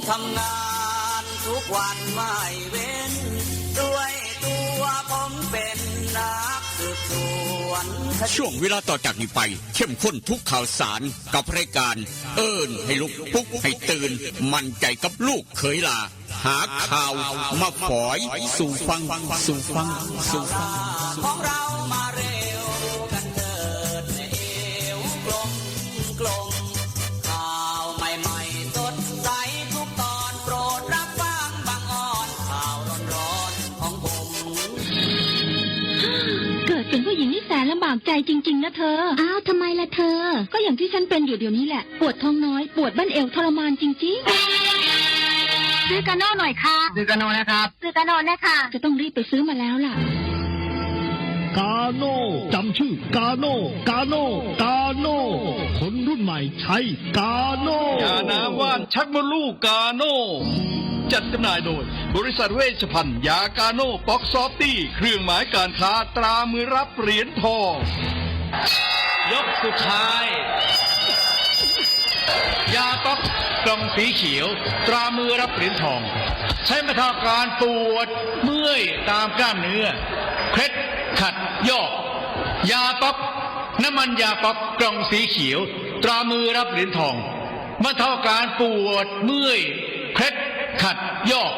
ทำงานทุกวันไม่เว้นด้วยตัวผมเป็นนักสืบสวนช่วงเวลาต่อจากนี้ไปเข้มข้นทุกข่าวสารกับรายการเอิ้นให้ลุกปลุกให้ตื่นมั่นใจกับลูกเขยลาหาข่าวมาฝอยสู่ฟังของเรามาเร็วกันเถิดเอวกลมข่าวใหม่ๆสดใสทุกตอนโปรดรับฟังบางอ่อนข่าวร้อนๆของผมเกิดเป็นผู้หญิงนี่แสนลำบากใจจริงๆนะเธออ้าวทำไมล่ะเธอก็อย่างที่ฉันเป็นอยู่เดี๋ยวนี้แหละปวดท้องน้อยปวดบั้นเอวทรมานจริงๆซื้อกาโน่หน่อยค่ะซื้อกาโน่นะครับซื้อกาโน่นะคะจะต้องรีบไปซื้อมาแล้วล่ะกาโน่จำชื่อกาโน่คนรุ่นใหม่ใช้กาโน่ยาน้ำว่านชักมดลูกกาโน่จัดจำหน่ายโดยบริษัทเวชภัณฑ์ยากาโน่ป๊อกซอฟตี้เครื่องหมายการค้าตรามือรับเหรียญทองยกสุดท้ายยาป๊อกกล่องสีเขียวตรามือรับเหรียญทองใช้บรรเทาการปวดเมื่อยตามกล้ามเนื้อเคล็ดขัดยอกยาป๊อกน้ำมันยาป๊อกกล่องสีเขียวตรามือรับเหรียญทองบรรเทาการปวดเมื่อยเคล็ดขัดยอก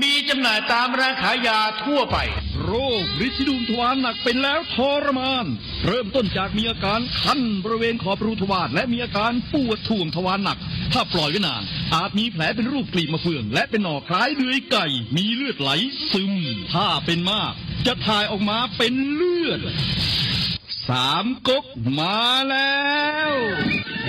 มีจำหน่ายตามร้านขายยาทั่วไปโรคฤทธิ์ดุมทวารหนักเป็นแล้วทรมานเริ่มต้นจากมีอาการคันบริเวณขอบรูทวารและมีอาการปวดท่วงทวารหนักถ้าปล่อยไว้นานอาจมีแผลเป็นรูปกลีบมะเฟืองและเป็นหนอกคล้ายเดือยไก่มีเลือดไหลซึมถ้าเป็นมากจะถ่ายออกมาเป็นเลือดสามก๊กมาแล้ว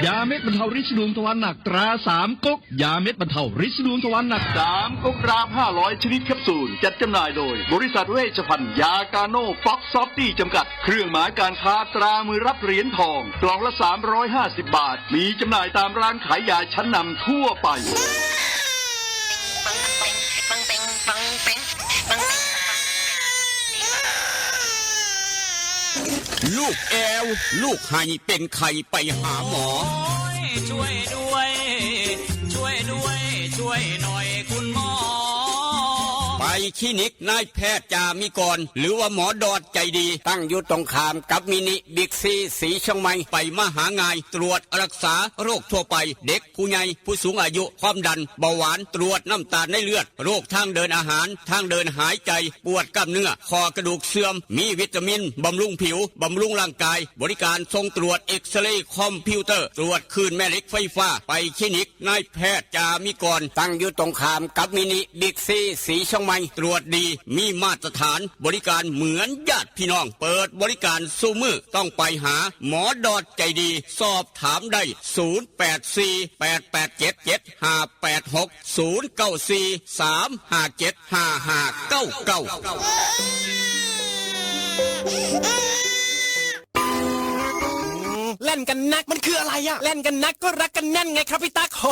ยาเม็ดบรรเทาฤทธิ์ดวงทวารหนักตราสามก๊กยาเม็ดบรรเทาฤทธิ์ดวงทวารหนักสามก๊กกราฟ500ชนิดแคปซูลจัดจำหน่ายโดยบริษัทเวชภัณฑ์ยากาโน่ป๊อกซอฟตี้จำกัดเครื่องหมายการค้าตรามือรับเหรียญทองกล่องละ350 บาทมีจำหน่ายตามร้านขายยาชั้นนำทั่วไปลูกแอวลูกให้เป็นไข่ไปหาหมอช่วยด้วยช่วยหน่อยคุณหมอไปคลินิกนายแพทย์จามิกรหรือว่าหมอดอดใจดีตั้งอยู่ตรงข้ามกับมินิบิ๊กซีสีเชียงใหม่ไปมาหางายตรวจรักษาโรคทั่วไปเด็กผู้ใหญ่ผู้สูงอายุความดันเบาหวานตรวจน้ำตาลในเลือดโรคทางเดินอาหารทางเดินหายใจปวดกล้ามเนื้อคอกระดูกเสื่อมมีวิตามินบำรุงผิวบำรุงร่างกายบริการส่งตรวจเอ็กซเรย์คอมพิวเตอร์ตรวจคลื่นแม่เหล็กไฟฟ้าไปคลินิกนายแพทย์จามิกรตั้งอยู่ตรงข้ามกับมินิบิ๊กซีสีเชียงใหม่ตรวจดีมีมาตรฐานบริการเหมือนญาติพี่น้องเปิดบริการสู้มือต้องไปหาหมอดอดใจดีสอบถามได้เล่นกันนักมันคืออะไรอะเล่นกันนักก็รักกันแน่นไงครับพี่ตั๊กโห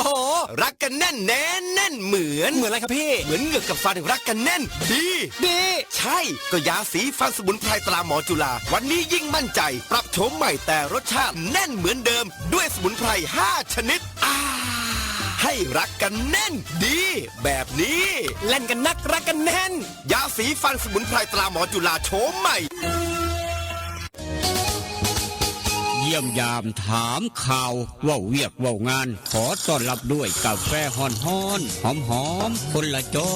รักกันแน่นแน่นเหมือนอะไรครับพี่เหมือนเหงือกกับฟันรักกันแน่นดีใช่ก็ยาสีฟันสมุนไพรตราหมอจุฬาวันนี้ยิ่งมั่นใจปรับโฉมใหม่แต่รสชาติแน่นเหมือนเดิมด้วยสมุนไพร5ชนิดให้รักกันแน่นดีแบบนี้เล่นกันนักรักกันแน่นยาสีฟันสมุนไพรตราหมอจุฬาโฉมใหม่เยี่ยมยามถามข่าวว่าเวียกว่างานขอต้อนรับด้วยกาแฟหอมคนละจอ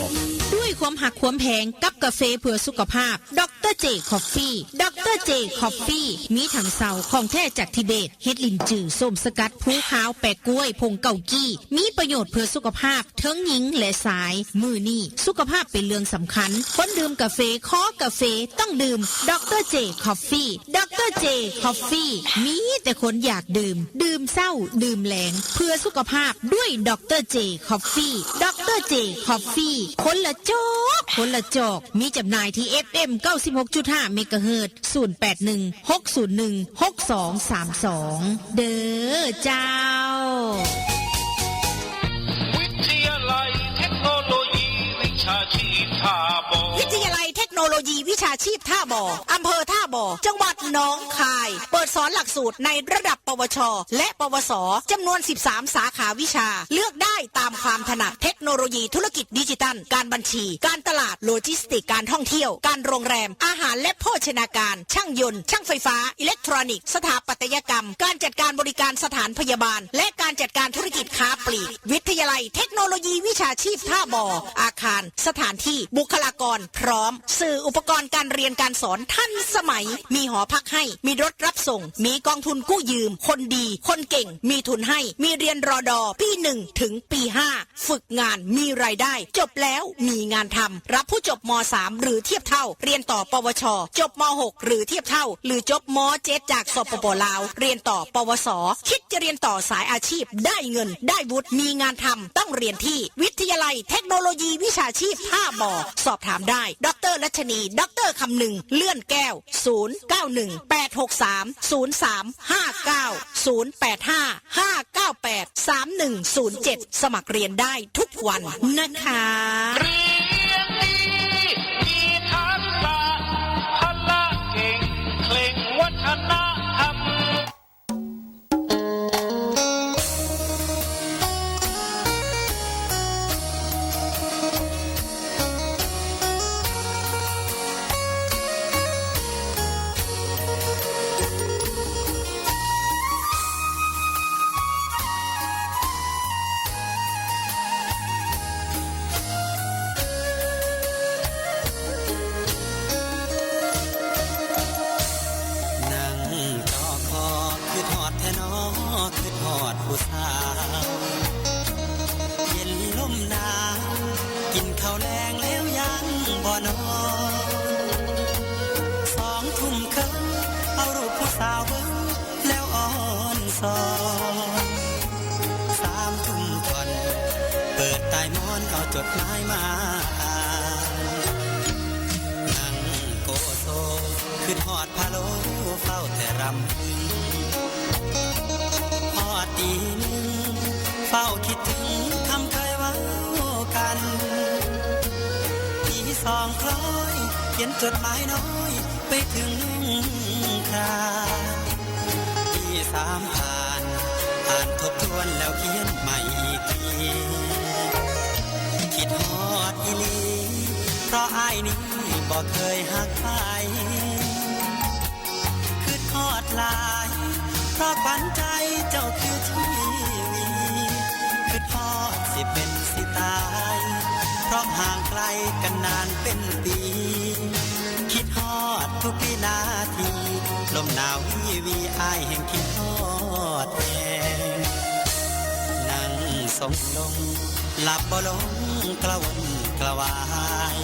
กด้วยความหักความแพงกับกาแฟเพื่อสุขภาพดรเจคอฟฟี่ดรเจคอฟฟี่มีถังเสาของแท้จากทิเบตเฮ็ดลินจือส้มสกัดผู้ขาวแปะกล้วยผงเกากี้มีประโยชน์เพื่อสุขภาพทั้งหญิงและชายมือนี่สุขภาพเป็นเรื่องสำคัญคนดื่มกาแฟขอกาแฟต้องดื่มดรเจคอฟฟี่ดรเจคอฟฟี่มีแต่คนอยากดื่มเศร้าดื่มแหลงเพื่อสุขภาพด้วยดรเจคอฟฟี่ดรเจคอฟฟี่คนละจอกมีจำหน่ายที่ FM 96.5 เมกะเฮิรตซ์0816016232เด้อเจ้าวิทยาลัยเทคโนโลยีวิชาชีพท่าบ่อวิทยาลัยเทคโน โนโลยีวิชาชีพท่าบ่ออำเภอท่าบ่อจังหวัดหนองคายเปิดสอนหลักสูตรในระดับปวชและปวสจำนวน13สาขาวิชาเลือกได้ตามความถนัดเทคโนโลยีธุรกิจดิจิทัลการบัญชีการตลาดโลจิสติกการท่องเที่ยวการโรงแรมอาหารและโภชนาการช่างยนต์ช่างไฟฟ้าอิเล็กทรอนิกส์สถาปัตยกรรมการจัดการบริการสถานพยาบาลและการจัดการธุรกิจค้าปลีกวิทยาลัยเทคโนโลยีวิชาชีพท่าบ่ออาคารสถานที่บุคลากรพร้อมสื่ออุปกรณ์การเรียนการสอนทันสมัยมีหอพักให้มีรถรับส่งมีกองทุนกู้ยืมคนดีคนเก่งมีทุนให้มีเรียนรอดอปี1ถึงปี5ฝึกงานมีรายได้จบแล้วมีงานทำรับผู้จบม3หรือเทียบเท่าเรียนต่อปวชจบม6หรือเทียบเท่าหรือจบม7จากสปปลาวเรียนต่อปวสคิดจะเรียนต่อสายอาชีพได้เงินได้วุฒิมีงานทำต้องเรียนที่วิทยาลัยเทคโนโลยีวิชาชีพท่าบ่อสอบถามได้ดร.รัชนีดร.คำหนึ่งเลื่อนแก้ว0918630359 085-598-3107 สมัครเรียนได้ทุกวันนะคะ เรียนดีมีทักษะพละเก่งเคร่งวัฒนธรรม นั่งจอคอคือทอดแทนอคือทอดผู้สาวเย็นลมหนาวกินข้าวแรงแล้วยังบ่นอน2 ทุ่มครึ่งเอารูปผู้สาวเบิ่งแล้วอ่อนสอน3 ทุ่มก่อนเปิดใต้หมอนเอาจดหมายมาอ่านนั่งโกโซคือทอดพะโล้เฝ้าแต่รำพึงพอตีหนึ่งเฝ้าคิดถึงคำเคยเว้ากันตี2 คล้อยเขียนจดหมายน้อยไปถึงคราตี3 ผ่านอ่านทบทวนแล้วเขียนใหม่อีกทีคิดฮอดอีหลีเพราะอ้ายนี้บ่เคยหักใครคือทอดหลายเพราะขวัญใจเจ้าคือชีวีคือทอดสิเป็นสิตายเพราะห่างไกลกันนานเป็นปีคิดฮอดทุกวินาทีลมหนาววีอ้ายแห่งคิดฮอดแทนนั่งส่งลงหลับบ่ลงกระวนกระวาย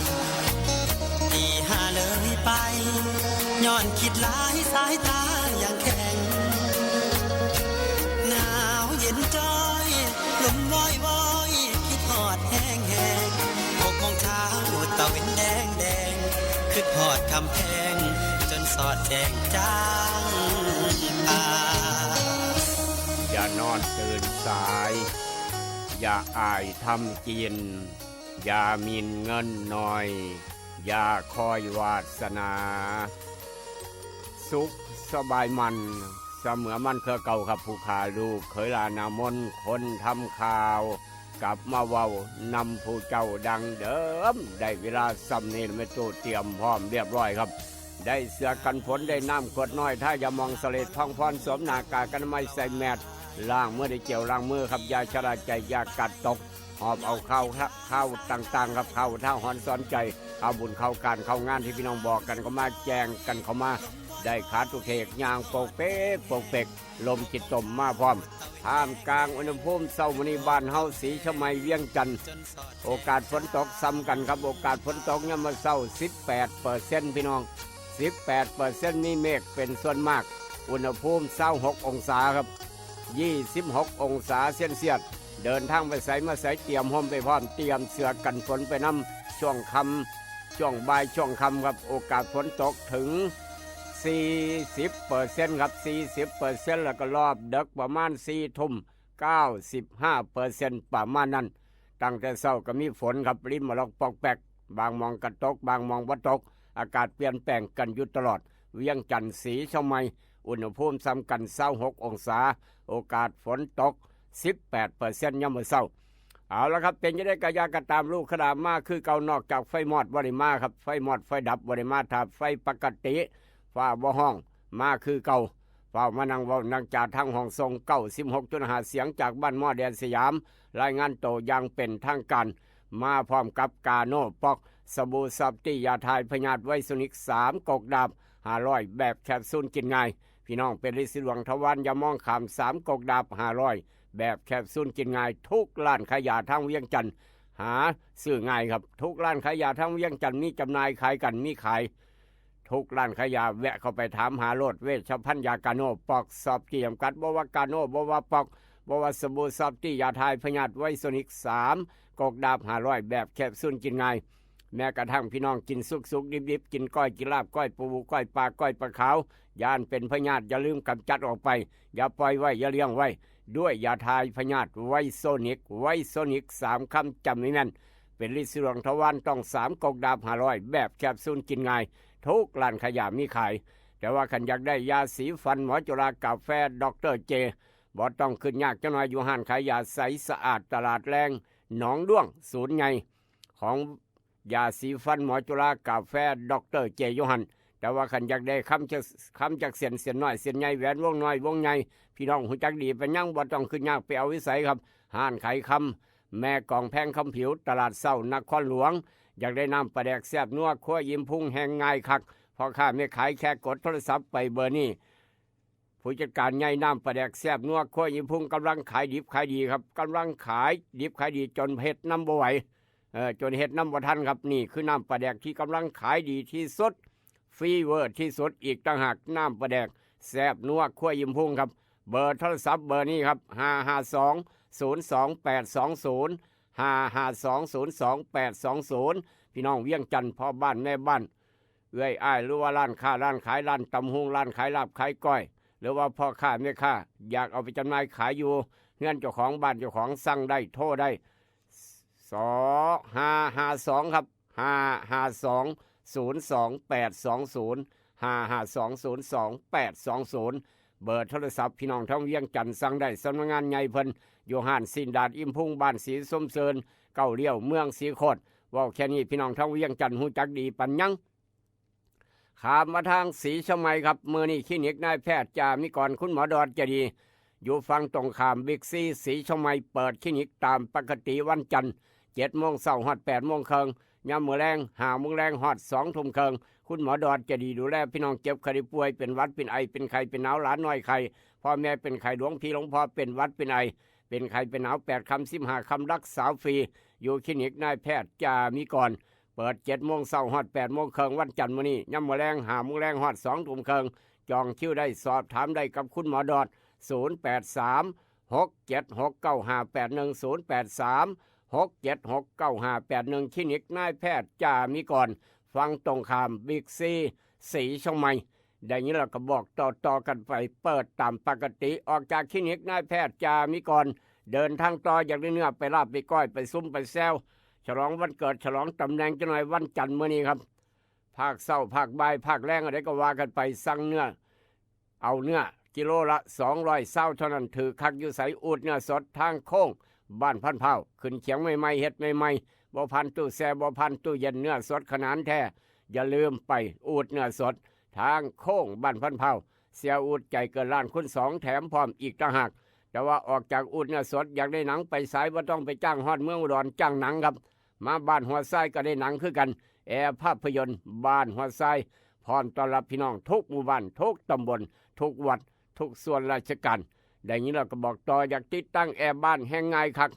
ตี5เลยไปย้อนคิดหลายสายตาอย่างแข็งหนาวเย็นจ้อยลมว้อยว้อยคิดฮอดแห้งแห้ง6 โมงเช้าตะเวนแดงแดงคิดฮอดคำแพงจนสอดแจงจางตา อย่านอนตื่นสาย อย่าอายทำกิน อย่ามินเงินหน่อย อย่าคอยวาสนา สุขสบายมันเสมอมันเครือเก่าครับผู้ขาลูกเคยลานามนคนทำข่าว กลับมาเว้านำผู้เจ้าดังเดิม ได้เวลาสำเนียงไม่ตู้เตรียมพร้อมเรียบร้อยครับ ได้เสื้อกันฝนได้น้ำกดน้อยถ้าอย่ามองเสลดท่องพรสวมหน้ากากกันไม่ใส่แมสล้างเมื่อได้เจียวล้างมือครับยาชราใจยากัดตกหอบเอาข้าวต่างๆครับข้าวท่าหอนซ้อนใจข้าวบุญข้าวการข้าวงานที่พี่น้องบอกกันก็มาแจ้งกันเข้ามาได้ขาตุเทกยางโปกเป๊กโปกเปกลมจิตตมมาพร้อมท่ามกลางอุณหภูมิเศร้ามื้อนี้บ้านเฮาสีชมัยเวียงจันทร์โอกาสฝนตกซ้ำกันครับโอกาสฝนตกเนี่ยามมาเศร้า 18% พี่น้อง 18% มีเมฆเป็นส่วนมากอุณหภูมิ26 องศาครับ26 องศาเซลเซียสเดินทางไปใส่มาใส่เตรียมห่มไปพร้อมเตรียมเสื้อกันฝนไปนำช่วงค่ำช่วงบ่ายช่วงค่ำครับโอกาสฝนตกถึง 40% ครับ 40% แล้วก็รอบดึกประมาณ 4 ทุ่ม 95% ประมาณนั้นตั้งแต่เช้าก็มีฝนครับริมมาลอกปอกแปกบางมองกระตกบางมองบ่ตก อากาศเปลี่ยนแปลงกันอยู่ตลอดเวียงจันทร์ศรีชมัยอุณหภูมิซ้ำกัน26องศาโอกาสฝนตก 18% ยามมื้อเช้าเอาละครับเป็นจะได้กระยากระตามลูกขดามมากคือเก่านอกจากไฟมอดบริมาครับไฟมอดไฟดับบริมาถ้าไฟปกติฟ้าบ่ห้องมาคือเก่าเฝ้ามานั่งเว้านั่งจากทางห้องทรง96.5เสียงจากบ้านหม้อแดนสยามรายงานโตอย่างเป็นทางการมาพร้อมกับกาโน่ปอกสบู่ซับตี้ยาทายพยาธิไวซุนิก3กกดาบ500แบบแคปซูลกินง่ายพี่น้องเป็นฤทธิ์สิหลวงทวารอย่ามองขาม3กกดาบ500แบบแคปซูลกินง่ายทุกร้านขายยาทางเวียงจันทร์หาซื้อง่ายครับทุกร้านขายยาทางเวียงจันทร์มีจำหน่ายขายกันมีขายทุกร้านขายยาแวะเข้าไปถามหาโลดเวชภัณฑ์ยากาโน่ปอกสอบที่จำกัดบ่ว่ากาโน่บ่ว่าปอกบ่ว่าสบู่ซับตี้ยาทายพยาธิไวซุนิก3กกดาบ500แบบแคปซูลกินง่ายแม้กระทั่งพี่น้องกินสุกๆดิบๆกินก้อยกินลาบก้อยปูก้อยปลาก้อยปลาขาวยานเป็นพยาธิอย่าลืมกำจัดออกไปอย่าปล่อยไว้อย่าเลี้ยงไว้ด้วยยาทายพยาธิไวโซนิก3คำจำไว้แม่นเป็นฤทธิ์สิหลวงทวารต้อง3กกดาบ500แบบแคปซูลกินง่ายทุกร้านขายยามีขายแต่ว่าคันอยากได้ยาสีฟันหมอจุฬากาแฟดรเจบ่ต้องขึ้นยากจังหน่อยอยู่ห้านขายยาใสสะอาดตลาดแรงหนองด้วงศูนย์ใหญ่ของยาสีฟันหมอจุฬากาแฟดรเจโยหันแต่ว่าคันอยากได้คำจากเสียนน้อยเสียนใหญ่แหวนวงน้อยวงใหญ่พี่น้องหูจักดีเป็นยังบ่ต้องขึ้นยากไปเอาวิสัยครับห้านขายคำแม่กองแพงคำผิวตลาดเศร้านครหลวงอยากได้น้ำปลาแดกแซ่บนัวคั่วยิ้มพุ่งแห้งง่ายคักพอข้าไม่ขายแค่กดโทรศัพท์ไปเบอร์นี้ผู้จัดการใหญ่น้ำปลาแดกแซ่บนัวคั่วยิ้มพุ่งกำลังขายดิบขายดีครับกำลังขายดิบขายดีจนเฮ็ดน้ำบ่ไหวจนเฮ็ดน้ำบ่ทันครับนี่คือน้ำปลาแดกที่กำลังขายดีที่สุดฟรีเวอร์ที่สุดอีกต่างหากน้ำปลาแดกแซ่บนัวคั่วยิ้มพุ่งครับเบอร์โทรศัพท์เบอร์นี้ครับ552 552 พี่น้องเวียงจันทร์พ่อบ้านแม่บ้านเอื้อยอ้ายหรือว่าร้านค้าร้านขายร้านตำหุงร้านขายลาบขายก้อยหรือว่าพ่อค้าแม่ค้าอยากเอาไปจำหน่ายขายอยู่เงื่อนเจ้าของบ้านเจ้าของสั่งได้โทรได้552ครับ552 เบอร์โทรศัพท์พี่น้องทั้งเวียงจันทร์สั่งได้สำนักงานใหญ่เพิ่นอยู่ห้านสินดาดอิ่มพุ่งบ้านสีส้มเซินเก้าเลี้ยวเมืองสีโคตรว่าแค่นี้พี่น้องทั้งเวียงจันทร์หูจักดีปัญญังขามมาทางสีชมัยครับมือนี่คลินิกนายแพทย์จามิกรคุณหมอดอดจะดีอยู่ฝั่งตรงข้ามบิ๊กซีสีชมัยเปิดคลินิกตามปกติวันจันทร์7 โมงเช้าฮอด8 โมงครึ่งยามมื้อแรง5 โมงแรงฮอด2 ทุ่มครึ่งคุณหมอดอดจะดีดูแลพี่น้องเจ็บไข้ป่วยเป็นหวัดเป็นไอเป็นไข้เป็นหนาวหลานน้อยไข้พ่อแม่เป็นไข้หลวงพี่หลวงพ่อเป็นหวัดเป็นไอเป็นไข้เป็นหนาว8 คำ15 คำรักษาฟรีอยู่คลินิกนายแพทย์จามิกรเปิด7 โมงเช้าฮอด8 โมงครึ่งวันจันทร์มื้อนี้ยามมื้อแรง5 โมงแรงฮอด2 ทุ่มครึ่งจองคิวได้สอบถามได้กับคุณหมอดอด083 6769581 083 6769581คลินิกนายแพทย์จามิกรฟังตรงข้ามบิ๊กซีสีชงใหม่ได้ยินเราก็บอกต่อกันไปเปิดตามปกติออกจากคลินิกนายแพทย์จามิกรเดินทางต่ออยากได้เนื้อไปลาบไปก้อยไปซุ้มไปแซวฉลองวันเกิดฉลองตำแหน่งจะหน่อยวันจันทร์มื้อนี้ครับภาคเศร้าภาคบ่ายภาคแรงอะไรก็ว่ากันไปสั่งเนื้อเอาเนื้อกิโลละ200เศร้าเท่านั้นถือคักอยู่ใสอูดเนื้อสดทางโค้งบ้านพันเผาขึ้นเขียงใหม่ๆเฮ็ดใหม่ๆบ่พันตู้แช่บ่พันตู้เย็นเนื้อสดขนาดแท้อย่าลืมไปอูดเนื้อสดทางโค้งบ้านพันเผาเสียอูดใจเกินล้านคุณ2แถมพร้อมอีกต่างหากแต่ว่าออกจากอูดเนื้อสดอยากได้หนังไปสายบ่ต้องไปจ้างฮอดเมืองอุดรจ้างหนังครับมาบ้านหัวไส้ก็ได้หนังคือกันแอร์ภาพยนตร์บ้านหัวไส้พร้อมต้อนรับพี่น้องทุกหมู่บ้านทุกตำบลทุกวัดทุกส่วนราชการได้ยินเราก็บอกต่ออยากติดตั้งแอร์บ้านแห้งง่ายคัก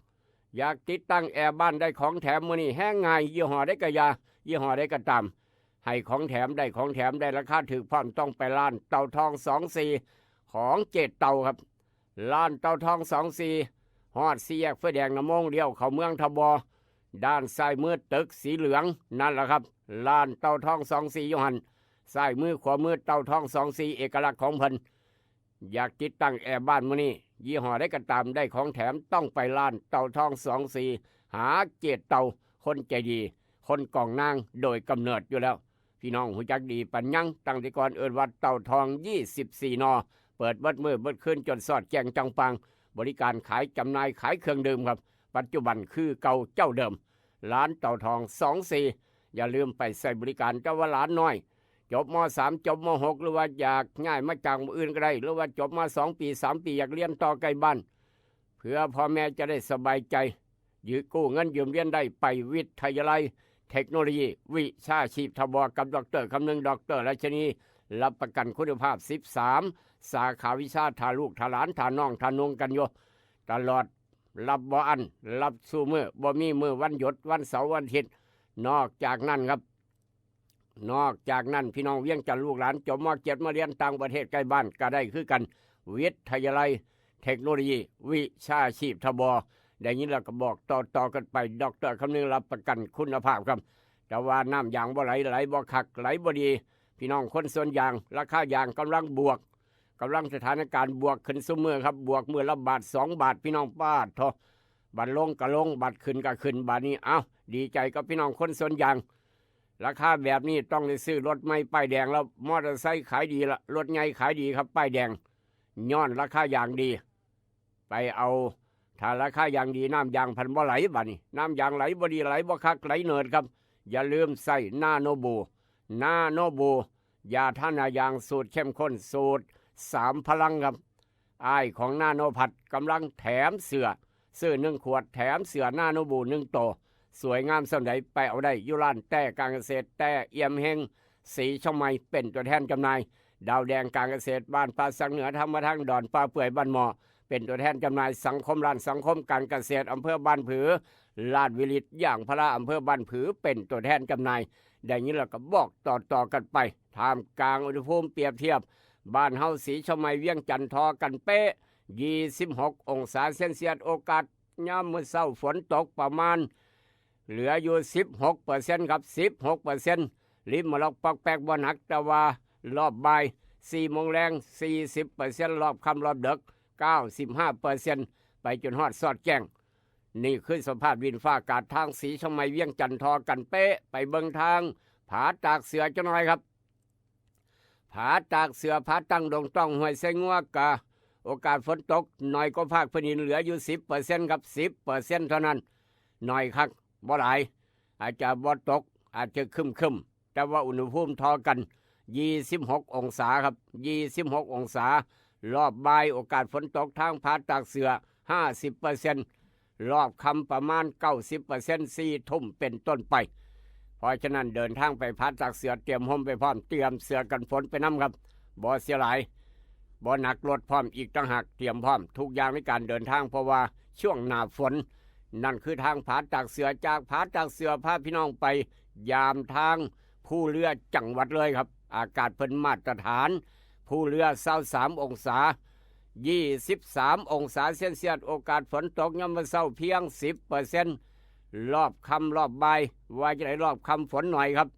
อยากติดตั้งแอร์บ้านได้ของแถมมื้อนี้แห้งง่ายยี่ห้อได้ก็ยายี่ห้อได้ก็ตามให้ของแถมได้ของแถมได้ราคาถูกพร้อมต้องไปร้านเต่าทอง24ของเจดเต่าครับร้านเต่าทอง24ฮอด4 แยกไฟแดงน้ำมงเลี้ยวเข้าเมืองทบด้านซ้ายมือตึกสีเหลืองนั่นแหละครับร้านเต่าทอง24อยู่หั่นซ้ายมือขวามือเต่าทอง24เอกลักษณ์ของเพิ่นอยากติดตั้งแอร์บ้านมื้อนี้ยี่ห้อได้ก็ตามได้ของแถมต้องไปร้านเต่าทอง24หาเจดเต่าคนใจดีคนกองนางโดยกำเนิดอยู่แล้ว พี่น้องหูจักดีปัญญังตั้งแต่ก่อนเอิ้นวัดเต่าทอง24นอเปิดเบิดมื้อเบิดคืนจนสอดแจ้งจังปังบริการขายจำหน่ายขายเครื่องดื่มครับปัจจุบันคือเก่าเจ้าเดิมร้านเต่าทอง24อย่าลืมไปใส่บริการเจ้าว่าร้านน้อยจบม.3 จบม.6 หรือว่าอยากง่ายมาจากอื่นก็ได้หรือว่าจบมา2 ปี 3 ปีอยากเรียนต่อใกล้บ้านเพื่อพ่อแม่จะได้สบายใจยืมกู้เงินยืมเรียนได้ไปวิทยาลัยเทคโนโลยีวิชาชีพทบกับดร.คำนึงดร.ราชนีรับประกันคุณภาพ13สาขาวิชาทาลูกทาหลานทาน้องทานุงกันอยู่ตลอดรับบ่อันรับสู้มือบ่มีมือวันหยุดวันเสาร์วันอาทิตย์นอกจากนั้นครับนอกจากนั้นพี่น้องเวียงจันทร์ลูกหลานจบม.7มาเรียนต่างประเทศใกล้บ้านก็ได้คือกันวิทยาลัยเทคโนโลยีวิชาชีพทบได้ยินแล้วก็บอกต่อกันไปดร.คำนึงรับประกันคุณภาพครับแต่ว่าน้ำยางบ่ไหลบ่คักไหลบ่ดีพี่น้องคนส่วนยางราคายางกำลังบวกกำลังสถานการณ์บวกขึ้นซุมื้อครับบวกมื้อละบาท2 บาทพี่น้องป้าดทอบัตรลงก็ลงบัตรขึ้นก็ขึ้นบาทนี้เอ้าดีใจกับพี่น้องคนส่วนยางราคาแบบนี้ต้องได้ซื้อรถใหม่ป้ายแดงแล้วมอเตอร์ไซค์ขายดีละรถใหญ่ขายดีครับป้ายแดงย้อนราคายางดีไปเอาถ้าราคายางดีน้ำยางพันบ่ไหลบาดนี้น้ำยางไหลบ่ดีไหลบ่คักไหลเนิดครับอย่าลืมใส่นาโนบูยาท่านายางสูตรเข้มข้นสูตร3 พลังครับอ้ายของนาโนพัดกำลังแถมเสื้อ1 ขวดแถมเสื้อนาโนบู1 โตสวยงามสำใดไปเอาได้ยุร้านแต่การเกษตรแต่เอี่ยมเฮงสีช่องไม้เป็นตัวแทนจำหน่ายดาวแดงการเกษตรบ้านป่าสังเหนือธรรมทางดอนป่าเปื่อยบ้านหมอเป็นตัวแทนจำหน่ายสังคมร้านสังคมการเกษตรอำเภอบ้านผือลาดวิลิตอย่างพระอำเภอบ้านผือเป็นตัวแทนจำหน่ายได้ยินแล้วก็บอกต่อกันไปท่ามกลางอุณหภูมิเปรียบเทียบบ้านเฮาสีช่องไม้เวียงจันทน์ทอกันเป๊ะ26 องศาเซนเซียสโอกาสยามมื้อเช้าฝนตกประมาณเหลืออยู่ 16% ครับ 16% ริมมลกปอกแปกบ่หนักแต่ว่ารอบบ่าย4 โมงแรง 40% รอบค่ำรอบดึก 95% ไปจนฮอดสอดแจ้งนี่คือสภาพดินฟ้าอากาศทางสีช่องไม้เวียงจันทน์ทอกันเป๊ะไปเบิ่งทางผาตากเสือจังหน่อยครับผาตากเสือผาตั้งดงต้องห้วยไสงัวกะโอกาสฝนตกน้อยกว่าภาคพื้นดินเหลืออยู่ 10% ครับ 10% เท่านั้นน้อยคักบ่หลายอาจจะบ่ตกอาจจะครึมแต่ว่าอุณหภูมิทอกัน26 องศาครับ26 องศารอบบ่ายโอกาสฝนตกทางผาตากเสือ 50% รอบค่ำประมาณ 90% 4 ทุ่มเป็นต้นไปเพราะฉะนั้นเดินทางไปผาตากเสือเตรียมห่มไปพร้อมเตรียมเสื้อกันฝนไปน้ำครับบ่เสียหลายบ่หนักรถพร้อมอีกต่างหากเตรียมพร้อมทุกอย่างในการเดินทางเพราะว่าช่วงหน้าฝนนั่นคือทางผาตากเสือจากผาตากเสือพาพี่น้องไปยามทางผู้เรือจังหวัดเลยครับอากาศเพิ่นมาตรฐานผู้เรือ23 องศา23 องศาเซนเซียสโอกาสฝนตกยามมื้อเช้าเพียง 10% รอบค่ำรอบบ่ายว่าจะได้รอบค่ำฝนหน่อยครับ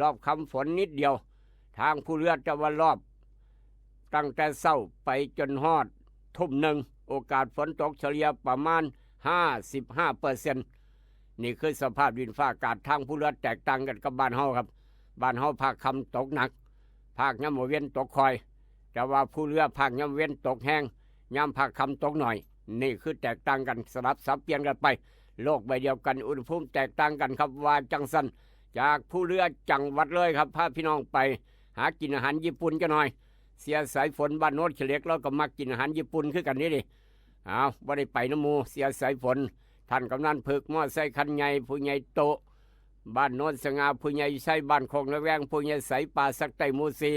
รอบค่ำฝนนิดเดียวทางผู้เรือจะว่ารอบตั้งแต่เช้าไปจนฮอดทุ่มหนึ่งโอกาสฝนตกเฉลี่ยประมาณ 55% นี่คือสภาพดินฟ้าอากาศทางผู้เรือแตกต่างกันกับบ้านเฮาครับบ้านเฮาภาคค่ำตกหนักภาคยามมื้อเว้นตกคอยแต่ว่าผู้เรือภาคยามเว้นตกแห้งยามภาคค่ำตกหน่อยนี่คือแตกต่างกันสลับสับเปลี่ยนกันไปโลกใบเดียวกันอุณหภูมิแตกต่างกันครับว่าจังสันจากผู้เรือจังหวัดเลยครับพาพี่น้องไปหากินอาหารญี่ปุ่นกันหน่อยเสียสายฝนบ้านโน้นเฉลียกเราก็มักกินอาหารญี่ปุ่นคือกันนี่ดิบ่ได้ไปน้ำมูเสียสายฝนท่านกำนันพึกมอไซคันใหญ่ผู้ใหญ่โตบ้านโน้นสง่าผู้ใหญ่ใช้บ้านโคงระแวงผู้ใหญ่ใสป่าสักไตมูซี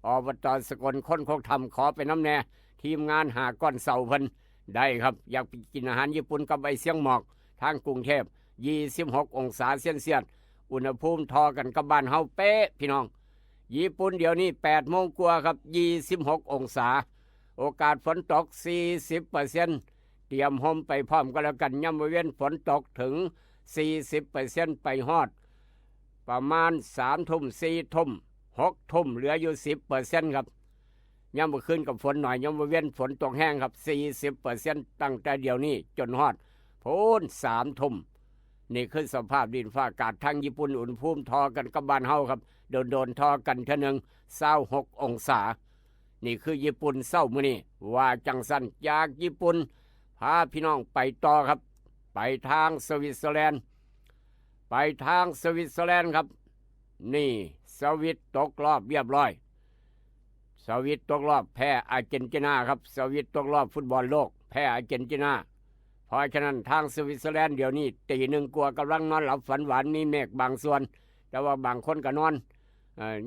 อบต.สกลคนโคกทำขอไปน้ำแน่ทีมงานหาก้อนเสาเพิ่นได้ครับอยากไปกินอาหารญี่ปุ่นกับใบเสียงหมอกทางกรุงเทพ26 องศาเซนเซียสอุณหภูมิทอกันกับบ้านเฮาเป๊ะพี่น้องญี่ปุ่นเดี๋ยวนี้8 โมงกว่าครับ26 องศาโอกาสฝนตก 40% เตรียมห่มไปพร้อมกันแล้วกันย่ำบริเวณฝนตกถึง 40% ไปฮอดประมาณ3 ทุ่ม4 ทุ่ม6 ทุ่มเหลืออยู่ 10% ครับย่ำบ่ขึ้นกับฝนหน่อยย่ำบริเวณฝนตกแห้งครับ 40% ตั้งแต่เดี๋ยวนี้จนฮอดโพ้น3 ทุ่ม นี่คือสภาพดินฟ้าอากาศทางญี่ปุ่นอุณหภูมิทอกันกับบ้านเฮาครับโดนทอกันเท่านึง26องศานี่คือญี่ปุ่นเศร้ามื้อนี้ว่าจังสันจากญี่ปุ่นพาพี่น้องไปต่อครับไปทางสวิตเซอร์แลนด์ครับ นี่สวิตตกรอบเรียบร้อยสวิตตกรอบแพ้อาร์เจนตินาครับสวิตตกรอบฟุตบอลโลกแพ้อาร์เจนตินาเพราะฉะนั้นทางสวิตเซอร์แลนด์เดี๋ยวนี้ตีหนึ่งกลัวกำลังนอนหลับฝันหวานมีเมฆบางส่วนแต่ว่าบางคนก็นอน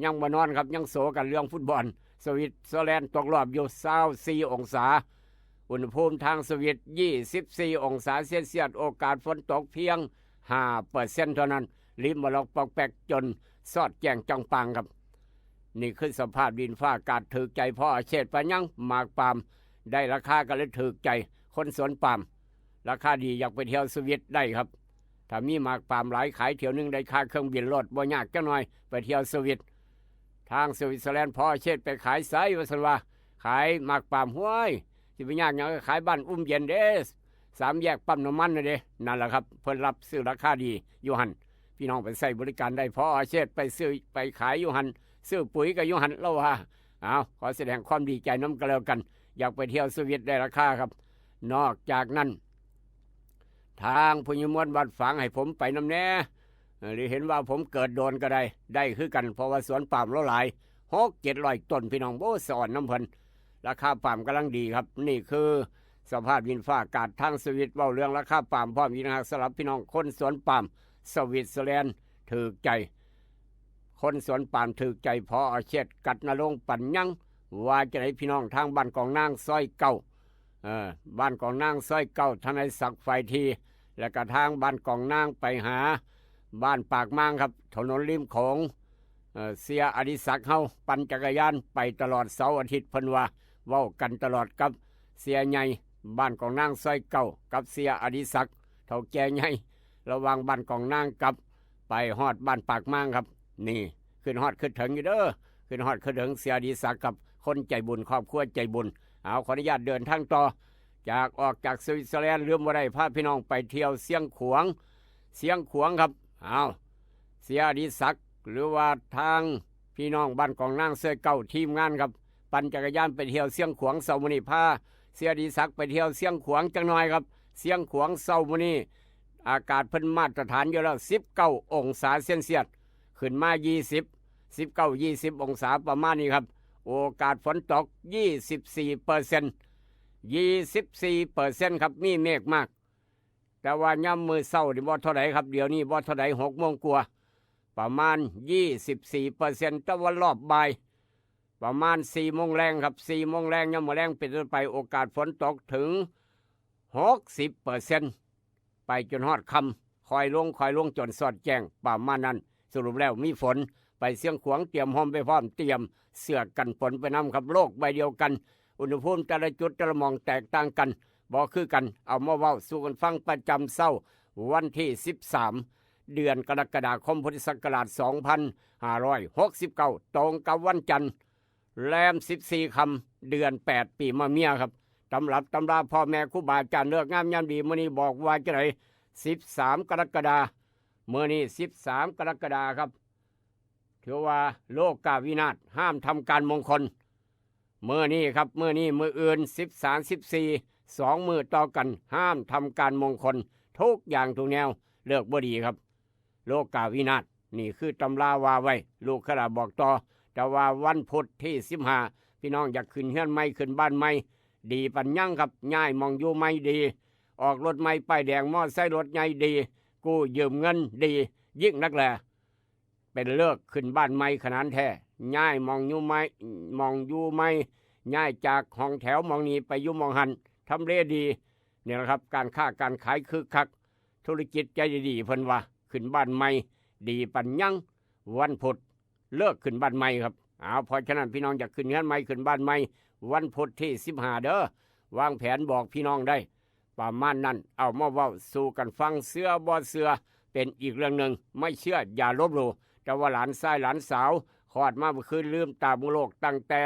ยังบ่นอนครับยังโศกันเรื่องฟุตบอลสวิตเซอร์แลนด์ตกรอบอยู่24องศาอุณหภูมิทางสวิต24องศาเซลเซียสโอกาสฝนตกเพียง5%เท่านั้นริมมลกปอกแปกจนสอดแจ้งจังปังครับนี่คือสภาพดินฟ้าอากาศถึกใจพ่อเชษฐ์ปะยังหมากปาล์มได้ราคาก็เลยถึกใจคนสวนปาล์มราคาดีอยากไปเที่ยวสวิตได้ครับถ้ามีหมากปาล์มหลายขายเที่ยวนึงได้ค่าเครื่องบินรถบ่ยากจังหน่อยไปเที่ยวสวิตทางสวิตเซอร์แลนด์พ่อเชษฐ์ไปขายไซว่าซั่นว่าขายหมากปาล์มห้วยสิไปยากหยังก็ขายบ้านอุ้มเย็นเด้3แยกปั๊มน้ำมันน่ะเด้นั่นแหละครับเพิ่นรับซื้อราคาดีอยู่หั่นพี่น้องไปใช้บริการได้พ่อเชษฐ์ไปซื้อไปขายอยู่หั่นซื้อปุ๋ยกับอยู่หั่นแล้วว่าขอแสดงความดีใจน้ำกันแล้วกันอยากไปเที่ยวสวิตได้ราคาครับนอกจากนั้นทางผู้ยมวนวัดฝังให้ผมไปน้ำแน่หรือเห็นว่าผมเกิดโดนก็ได้คือกันเพราะว่าสวนปาล์มเราหลาย600-700 ต้นพี่น้องโบสอนน้ำเพิ่นราคาปาล์มกำลังดีครับนี่คือสภาพดินฟ้าอากาศทางสวิตเว้าเรื่องราคาปาล์มพร้อมอีกนะครับสำหรับพี่น้องคนสวนปาล์มสวิตเซอร์แลนด์ถูกใจคนสวนปาล์มถูกใจพอเช็ดกัดนรงค์ปัญญังว่าจะให้พี่น้องทางบ้านกองนางซอยเก่าบ้านกองนางซอยเก่าทนายศักดิ์ไฟทีและกระทางบ้านกองนางไปหาบ้านปากมางครับถนนริมโขงเสียอดิศักดิ์เฮาปั่นจักรยานไปตลอดเสาร์อาทิตย์เพิ่นว่าเว้ากันตลอดกับเสียใหญ่บ้านกองนางซอยเก่ากับเสียอดิศักดิ์เฒ่าแก่ใหญ่ระหว่างบ้านกองนางกับไปฮอดบ้านปากมางครับนี่ขึ้นฮอดขึ้นถึงอยู่เด้อขึ้นฮอดขึ้นถึงเสียอดิศักดิ์กับคนใจบุญครอบครัวใจบุญขออนุญาตเดินทางต่อออกจากสวิตเซอร์แลนด์ลืมบ่ได้พาพี่น้องไปเที่ยวเสียงขวางครับเสียอดิศักดิ์หรือว่าทางพี่น้องบ้านกองนางเสื้อเก่าทีมงานครับปั่นจักรยานไปเที่ยวเสียงขวางเสาร์มื้อนี้พาเสียอดิศักดิ์ไปเที่ยวเสียงขวางจังหน่อยครับเสียงขวางเสาร์มื้อนี้อากาศเพิ่นมาตรฐานอยู่แล้ว19องศาเซลเซียสขึ้นมา19-20องศาประมาณนี้ครับโอกาสฝนตก24% ครับมีเมฆมากแต่ว่าย่ำมือเศร้านี่บ่เท่าไหร่ครับเดี๋ยวนี้บ่เท่าไหร่6 โมงกว่าประมาณ24%แต่ว่ารอบบ่ายประมาณ4 โมงแรงครับ4 โมงแรงย่ำมื้อแรงเป็นต้นไปโอกาสฝนตกถึง60%ไปจนฮอดค่ำคอยลงจนสอดแจ้งประมาณนั้นสรุปแล้วมีฝนไปเสียงขวางเตรียมห้อมไปพร้อมเตรียมเสื้อกันฝนไปนำครับโลกใบเดียวกันอุณหภูมิแต่ละจุดแต่ละหม่องแตกต่างกันบ่คือกันเอามาเว้าสู่กันฟังประจำเช้าวันที่13เดือนกรกฎาคมพุทธศักราช2569ตรงกับวันจันทร์แรม14ค่ำเดือน8ปีมะเมียครับตำรับตำราพ่อแม่ครูบาอาจารย์เลิกงามยามดีมื้อนี้บอกว่าจะไหน13กรกฎาคมมื้อนี้13กรกฎาคมครับถือว่าโลกาวินาศห้ามทำการมงคลเมื่อนี้ครับเมื่อนี้มืออื่น13-14 2 มื้อต่อกันห้ามทำการมงคลทุกอย่างทุกแนวเลิกบ่ดีครับโลกาวินาศนี่คือตำราว่าไว้ลูกขลาบอกต่อแต่ว่าวันพุธที่15พี่น้องอยากขึ้นเฮือนใหม่ขึ้นบ้านใหม่ดีปัญญังครับย้ายมองอยู่ไม่ดีออกรถใหม่ป้ายแดงมอไซค์รถใหญ่ดีกู้ยืมเงินดียิ่งนักแลเป็นเลิกขึ้นบ้านใหม่ขนาดแท้ย้ายมองอยู่ไม่ย้ายจากห้องแถวมองนี้ไปอยู่มองหันทำเลดีเนี่ยนะครับการค้าการขายคึกคักธุรกิจใจดีเพิ่นว่าขึ้นบ้านใหม่ดีปัญญังวันพุธเลิกขึ้นบ้านใหม่ครับเพราะฉะนั้นพี่น้องอยากขึ้นเฮือนใหม่ขึ้นบ้านใหม่วันพุธที่15เด้อวางแผนบอกพี่น้องได้ประมาณนั้นเอามาเว้าสู่กันฟังเสื้อบ่เสื้อเป็นอีกเรื่องหนึ่งไม่เชื่ออย่าลบหลู่แต่ว่าหลานชายหลานสาวคลอดมาเมื่อคืนลืมตาบุโลกตั้งแต่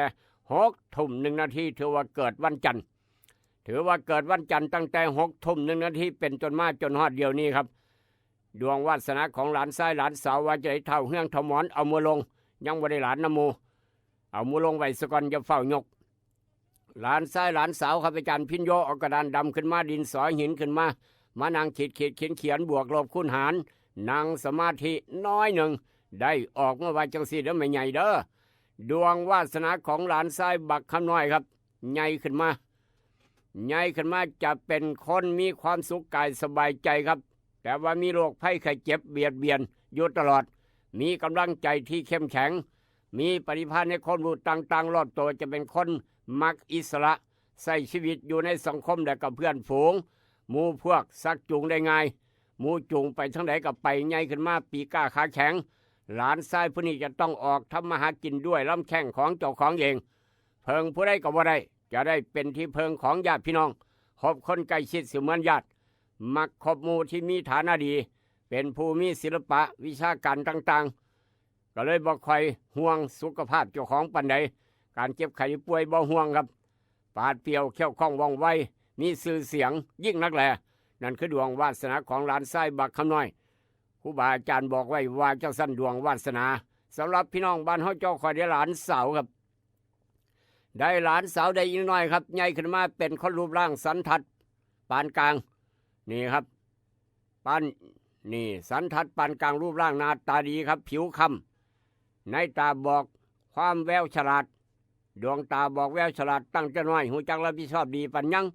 6:01 ถือว่าเกิดวันจันทร์ตั้งแต่6:01 เป็นจนมาจนฮอดเดียวนี้ครับ ดวงวาสนาของหลานชายหลานสาวว่าจะได้เท่าเฮืองเท่าหมอนเอามือลงยังบ่ได้หลานนโมเอามือลงไว้สะก่อนอย่าเฝ้ายกหลานชายหลานสาวครับอาจารย์พินโยเอากระดานดำขึ้นมาดินสอหินขึ้นมานั่งขีดเขียนบวกลบคูณหารนั่งสมาธิน้อยหนึ่งได้ออกมาว่าจังสีเด้อไม่ใหญ่เด้อดวงวาสนาของหลานชายบักคำน้อยครับใหญ่ขึ้นมาจะเป็นคนมีความสุขกายสบายใจครับแต่ว่ามีโรคภัยไข้เจ็บเบียดเบียนอยู่ตลอดมีกำลังใจที่เข้มแข็งมีปฏิภาณในความรู้ต่างๆรอบตัวจะเป็นคนมักอิสระใช้ชีวิตอยู่ในสังคมและกับเพื่อนฝูงหมู่พวกซักจูงได้ง่ายหมู่จูงไปทั้งไหนกับไปใหญ่ขึ้นมาปีกล้าขาแข็งหลานชายผู้นี้จะต้องออกทำมาหากินด้วยลำแข้งของเจ้าของเองเพิงผู้ใดก็บ่ได้จะได้เป็นที่เพิงของญาติพี่น้องคบคนใกล้ชิดเสมือนญาติมักคบหมู่ที่มีฐานะดีเป็นผู้มีศิลปะวิชาการต่างๆก็เลยบ่ค่อยห่วงสุขภาพเจ้าของปานใดการเจ็บไข้ป่วยบ่ห่วงครับปาดเปรียวเขี้ยวคล่องว่องไวมีชื่อเสียงยิ่งนักแลนั่นคือดวงวาสนาของหลานชายบักคำน้อยครูบาอาจารย์บอกไว้ว่าจังสั้นดวงวาสนาสำหรับพี่น้องบ้านเฮาเจ้าคอยได้หลานสาวครับได้หลานสาวได้อีกน้อยครับใหญ่ขึ้นมาเป็นคนรูปร่างสันทัดปานกลางนี่ครับปานนี่สันทัดปานกลางรูปร่างหน้าตาดีครับผิวคำในตาบอกความแววฉลาดดวงตาบอกแววฉลาดตั้งแต่น้อยหูจักรับผิดชอบดีปัญญัง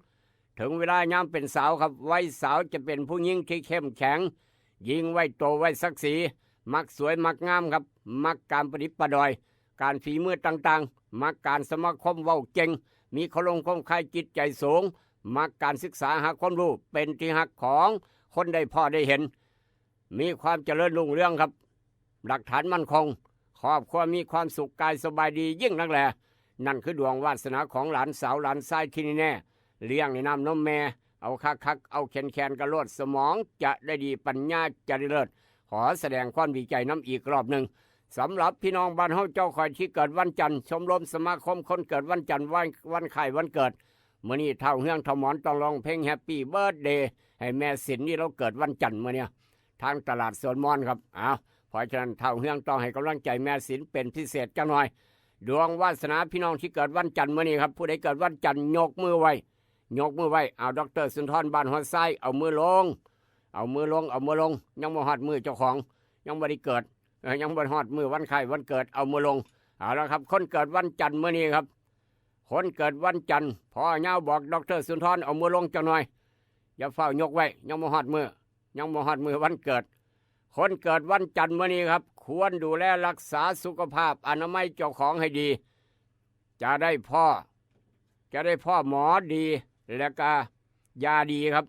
ถึงเวลายามเป็นสาวครับวัยสาวจะเป็นผู้หญิงที่เข้มแข็งยิงไว้โตไว้ศักดิ์ศรีมักสวยมักงามครับมักการประดิษฐ์ประดอยการฝีมือต่างๆมักการสมาคมเว้าเก่งมีคมคายจิตใจสูงมักการศึกษาหาความรู้เป็นที่หักของคนได้พอได้เห็นมีความเจริญรุ่งเรืองครับหลักฐานมั่นคงครอบครัวมีความสุขกายสบายดียิ่งนักแลนั่นคือดวงวาสนาของหลานสาวหลานชายที่นี่แน่เลี้ยงในน้ำนมแม่เอาคักเอาแขนกระโลดสมองจะได้ดีปัญญาจะได้เลิศขอแสดงความดีใจน้ำอีกรอบหนึ่งสำหรับพี่น้องบ้านเฮาเจ้าคอยที่เกิดวันจันทร์ชมรมสมาคมคนเกิดวันจันทร์วันไข่วันเกิดมื้อนี้เท่าเฮืองเท่าหมอนต้องร้องเพลงแฮปปี้เบิร์ธเดย์ให้แม่สินนี่เราเกิดวันจันทร์มื้อเนี่ยทางตลาดสวนมอนครับเพราะฉะนั้นเท่าเฮืองต้องให้กำลังใจแม่สินเป็นพิเศษจังหน่อยดวงวาสนาพี่น้องที่เกิดวันจันทร์มื้อนี้ครับผู้ใดเกิดวันจันทร์ยกมือไว้เอาดร.สุนทรบ้านหัวไส้เอามือลงยังบ่ฮอดมือเจ้าของยังบ่ได้เกิดยังบ่ฮอดมือวันไข่วันเกิดเอามือลงเอาละครับคนเกิดวันจันทร์มื้อนี้ครับคนเกิดวันจันทร์พ่อเงาบอกดร.สุนทรเอามือลงจังหน่อยอย่าเฝ้ายกไว้ยังบ่ฮอดมือวันเกิดคนเกิดวันจันทร์มื้อนี้ครับควรดูแลรักษาสุขภาพอนามัยเจ้าของให้ดีจะได้พ่อหมอดีและก็ยาดีครับ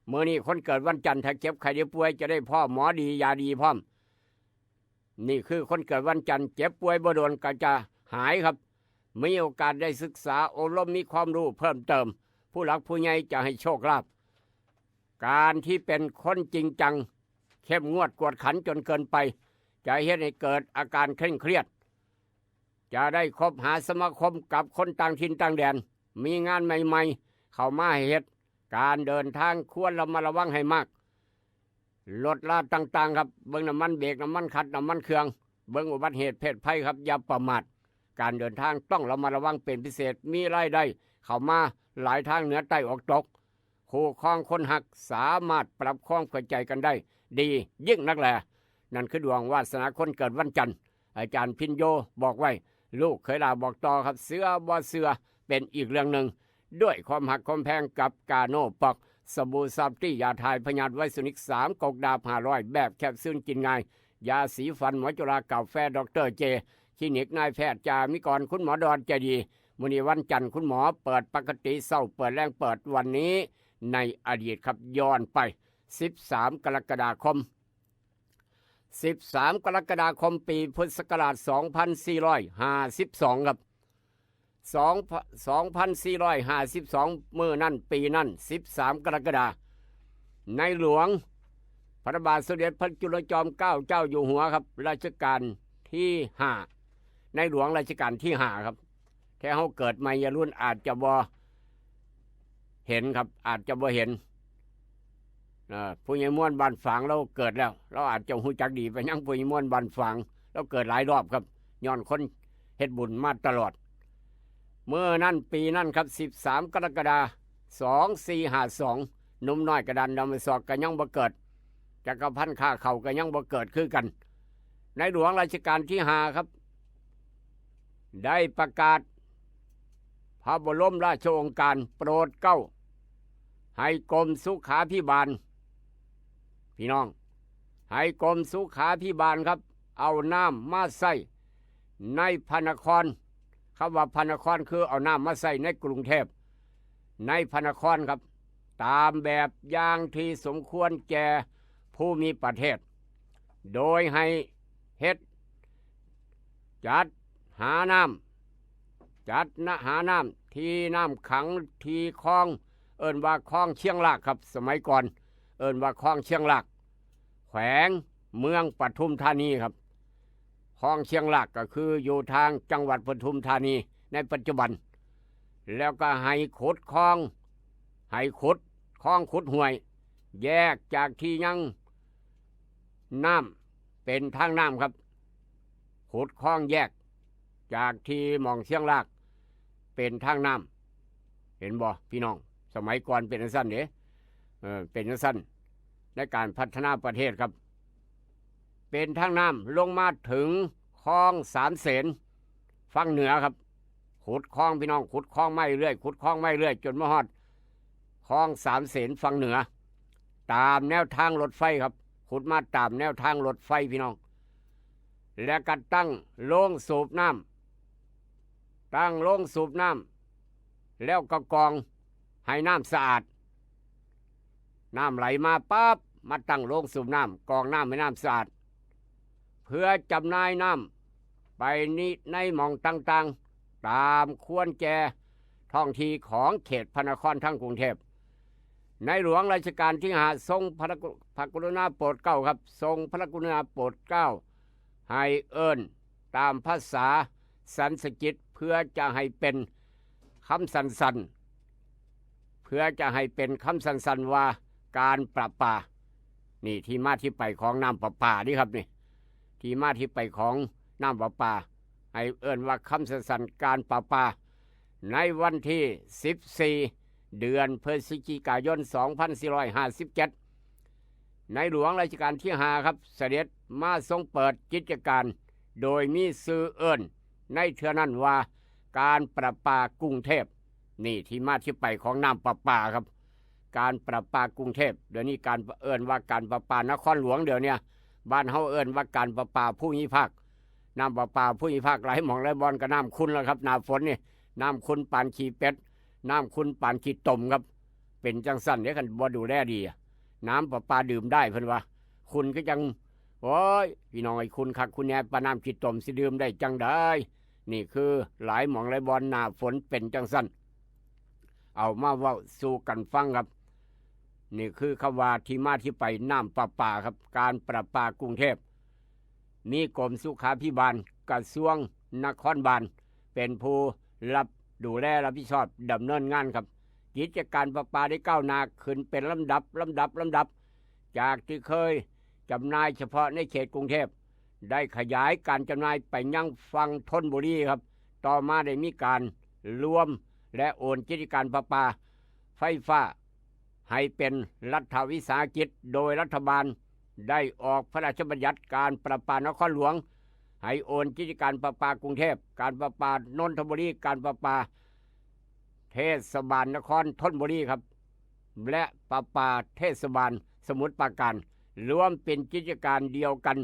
เมื่อนี้คนเกิดวันจันทร์ถ้าเจ็บไข้ได้ป่วยจะได้พ่อหมอดียาดีพร้อมนี่คือคนเกิดวันจันทร์เจ็บป่วยบ่โดนก็จะหายครับมีโอกาสได้ศึกษาอบรมมีความรู้เพิ่มเติมผู้หลักผู้ใหญ่จะให้โชคลาภการที่เป็นคนจริงจังเข้มงวดกวดขันจนเกินไปจะเฮ็ดให้เกิดอาการเคร่งเครียดจะได้คบหาสมาคมกับคนต่างถิ่นต่างแดนมีงานใหม่ๆเข้ามาให้เฮ็ดการเดินทางควรระมัดระวังให้มากรถลาต่างๆครับเบิ่งน้ำมันเบรกน้ำมันขัดน้ำมันเครื่องเบิ่งอุบัติเหตุเพศภัยครับอย่าประมาทการเดินทางต้องระมัดระวังเป็นพิเศษมีรายได้เข้ามาหลายทางเหนือใต้ออกตกคู่ครองคนหักสามารถปรับความเข้าใจกันได้ดียิ่งนักแลนั่นคือดวงวาสนาคนเกิดวันจันทร์อาจารย์พินโยบอกไว้ลูกเคยลาบอกต่อครับเสือบ่เสือเป็นอีกเรื่องหนึ่งด้วยความหักความแพงกับกาโนปอกสบู่ซับตี้ยาทายพยาธิไวซูนิก3กกดาบ500แบบแคปซูลกินง่ายยาสีฟันหมอจุฬากาแฟดร.เจคลินิกนายแพทย์จามิกรคุณหมอดอนใจดีมื้อนี้วันจันทร์คุณหมอเปิดปกติเช้าเปิดแรงเปิดวันนี้ในอดีตครับย้อนไป13 กรกฎาคมปีพุทธศักราช2452ครับ2452มื้อนั้นปีนั้น13 กรกฎาคมในหลวงพระบาทสมเด็จพระจุลจอมเกล้าเจ้าอยู่หัวครับรัชกาลที่5ในหลวงรัชกาลที่5ครับแค่เฮาเกิดมารุ่นอาจจะบ่เห็นครับอาจจะบ่เห็น ผู้ใหญ่ม้วนบ้านฝางเราเกิดแล้วเราอาจจะหูจักดีไปยังผู้ใหญ่ม้วนบ้านฝางเราเกิดหลายรอบครับย้อนคนเฮ็ดบุญมาตลอดเมื่อนั้นปีนั้นครับ13 กรกฎาคม 2452หนุ่มน้อยกระดานดำไปสอกก็ยังบ่เกิดจักรพันธ์ข้าเขาก็ยังบ่เกิดคือกันในหลวงรัชกาลที่5ครับได้ประกาศพระบรมราชโองการโปรดเกล้าให้กรมสุขาภิบาลพี่น้องให้กรมสุขาภิบาลครับเอาน้ำมาใส่ในพระนครคำว่าพระนครคือเอาน้ำมาใส่ในกรุงเทพในพระนครครับตามแบบอย่างที่สมควรแก่ผู้มีประเทศโดยให้เฮ็ดจัดหาน้ำหาน้ำที่น้ำขังที่คลองเอิ้นว่าคลองเชียงรากครับสมัยก่อนเอิ้นว่าคลองเชียงรากแขวงเมืองปทุมธานีครับคลองเชียงรากก็คืออยู่ทางจังหวัดปทุมธานีในปัจจุบันแล้วก็ให้ขุดคลองให้ขุดคลองขุดห้วย แยกจากที่ยังน้ำเป็นทางน้ำครับขุดคลองแยกจากที่หม่องเชียงรากเป็นทางน้ำเห็นบ่พี่น้องสมัยก่อนเป็นสั้นเป็นสั้นในการพัฒนาประเทศครับเป็นทางน้ำลงมาถึงคลองสามเสนฝั่งเหนือครับขุดคลองพี่น้องขุดคลองไม่เรื่อยขุดคลองไม่เรื่อยจนมาฮอดคลองสามเสนฝั่งเหนือตามแนวทางรถไฟครับขุดมาตามแนวทางรถไฟพี่น้องและก็ตั้งโรงสูบน้ำแล้วก็กองให้น้ำสะอาดน้ำไหลมาปั๊บมาตั้งโรงสูบน้ำกองน้ำให้น้ำสะอาดเพื่อจำหน่ายน้ำไปนี้ในหม่องต่างๆตามควรแก่ท้องที่ของเขตพระนครทั้งกรุงเทพในหลวงรัชกาลที่5ทรงพระกรุณาโปรดเกล้าครับทรงพระกรุณาโปรดเกล้าให้เอิ้นตามภาษาสันสกฤตเพื่อจะให้เป็นคำสั้นๆว่าการประปานี่ที่มาที่ไปของน้ำประปานี่ครับนี่ที่มาที่ไปของน้ำประปาให้เอิ้นว่าคำสั้นๆการประปาในวันที่14เดือนพฤศจิกายน2457ในหลวงรัชกาลที่5ครับเสด็จมาทรงเปิดกิจการโดยมีชื่อเอิ้นในเทื่อนั้นว่าการประปากรุงเทพนี่ที่มาที่ไปของน้ำประปาครับการประปากรุงเทพเดี๋ยวนี้การเอิ้นว่าการประปานครหลวงเดี๋ยวนี้บ้านเฮาเอิ้นว่าการประปาภูมิภาคน้ำประปาภูมิภาคหลายหม่องหลายบ่อนก็น้ำขุ่นแล้วครับหน้าฝนนี่น้ำขุ่นปานขี้เป็ดน้ำขุ่นปานขี้ตมครับเป็นจังสั่นเดี๋ยวกันบ่ดูแลดีน้ำประปาดื่มได้เพิ่นว่าคุณก็จังโอ้ยพี่น้องไอ้คุณคักคุณแน่ปาน้ำขี้ตมสิดื่มได้จังได้นี่คือหลายหม่องหลายบ่อนหน้าฝนเป็นจังสั่นเอามาเว้าสู่กันฟังครับนี่คือคำว่าที่มาที่ไปน้ำประปาครับการประปากรุงเทพมีกรมสุขาภิบาลกระทรวงนครบาลเป็นผู้รับดูแลรับผิดชอบดำเนินงานครับกิจการประปาได้ก้าวหน้าขึ้นเป็นลำดับจากที่เคยจำหน่ายเฉพาะในเขตกรุงเทพได้ขยายการจำหน่ายไปยังฝั่งธนบุรีครับต่อมาได้มีการรวมและโอนกิจการประปาไฟฟ้าให้เป็นรัฐวิสาหกิจโดยรัฐบาลได้ออกพระราชบัญญัติการประปานครหลวงให้โอนกิจการประปากรุงเทพการประปานนทบุรีการประปาเทศบาลนครธนบุรีครับและประปาเทศบาลสมุทรปราการรวมเป็นกิจการเดียวกัน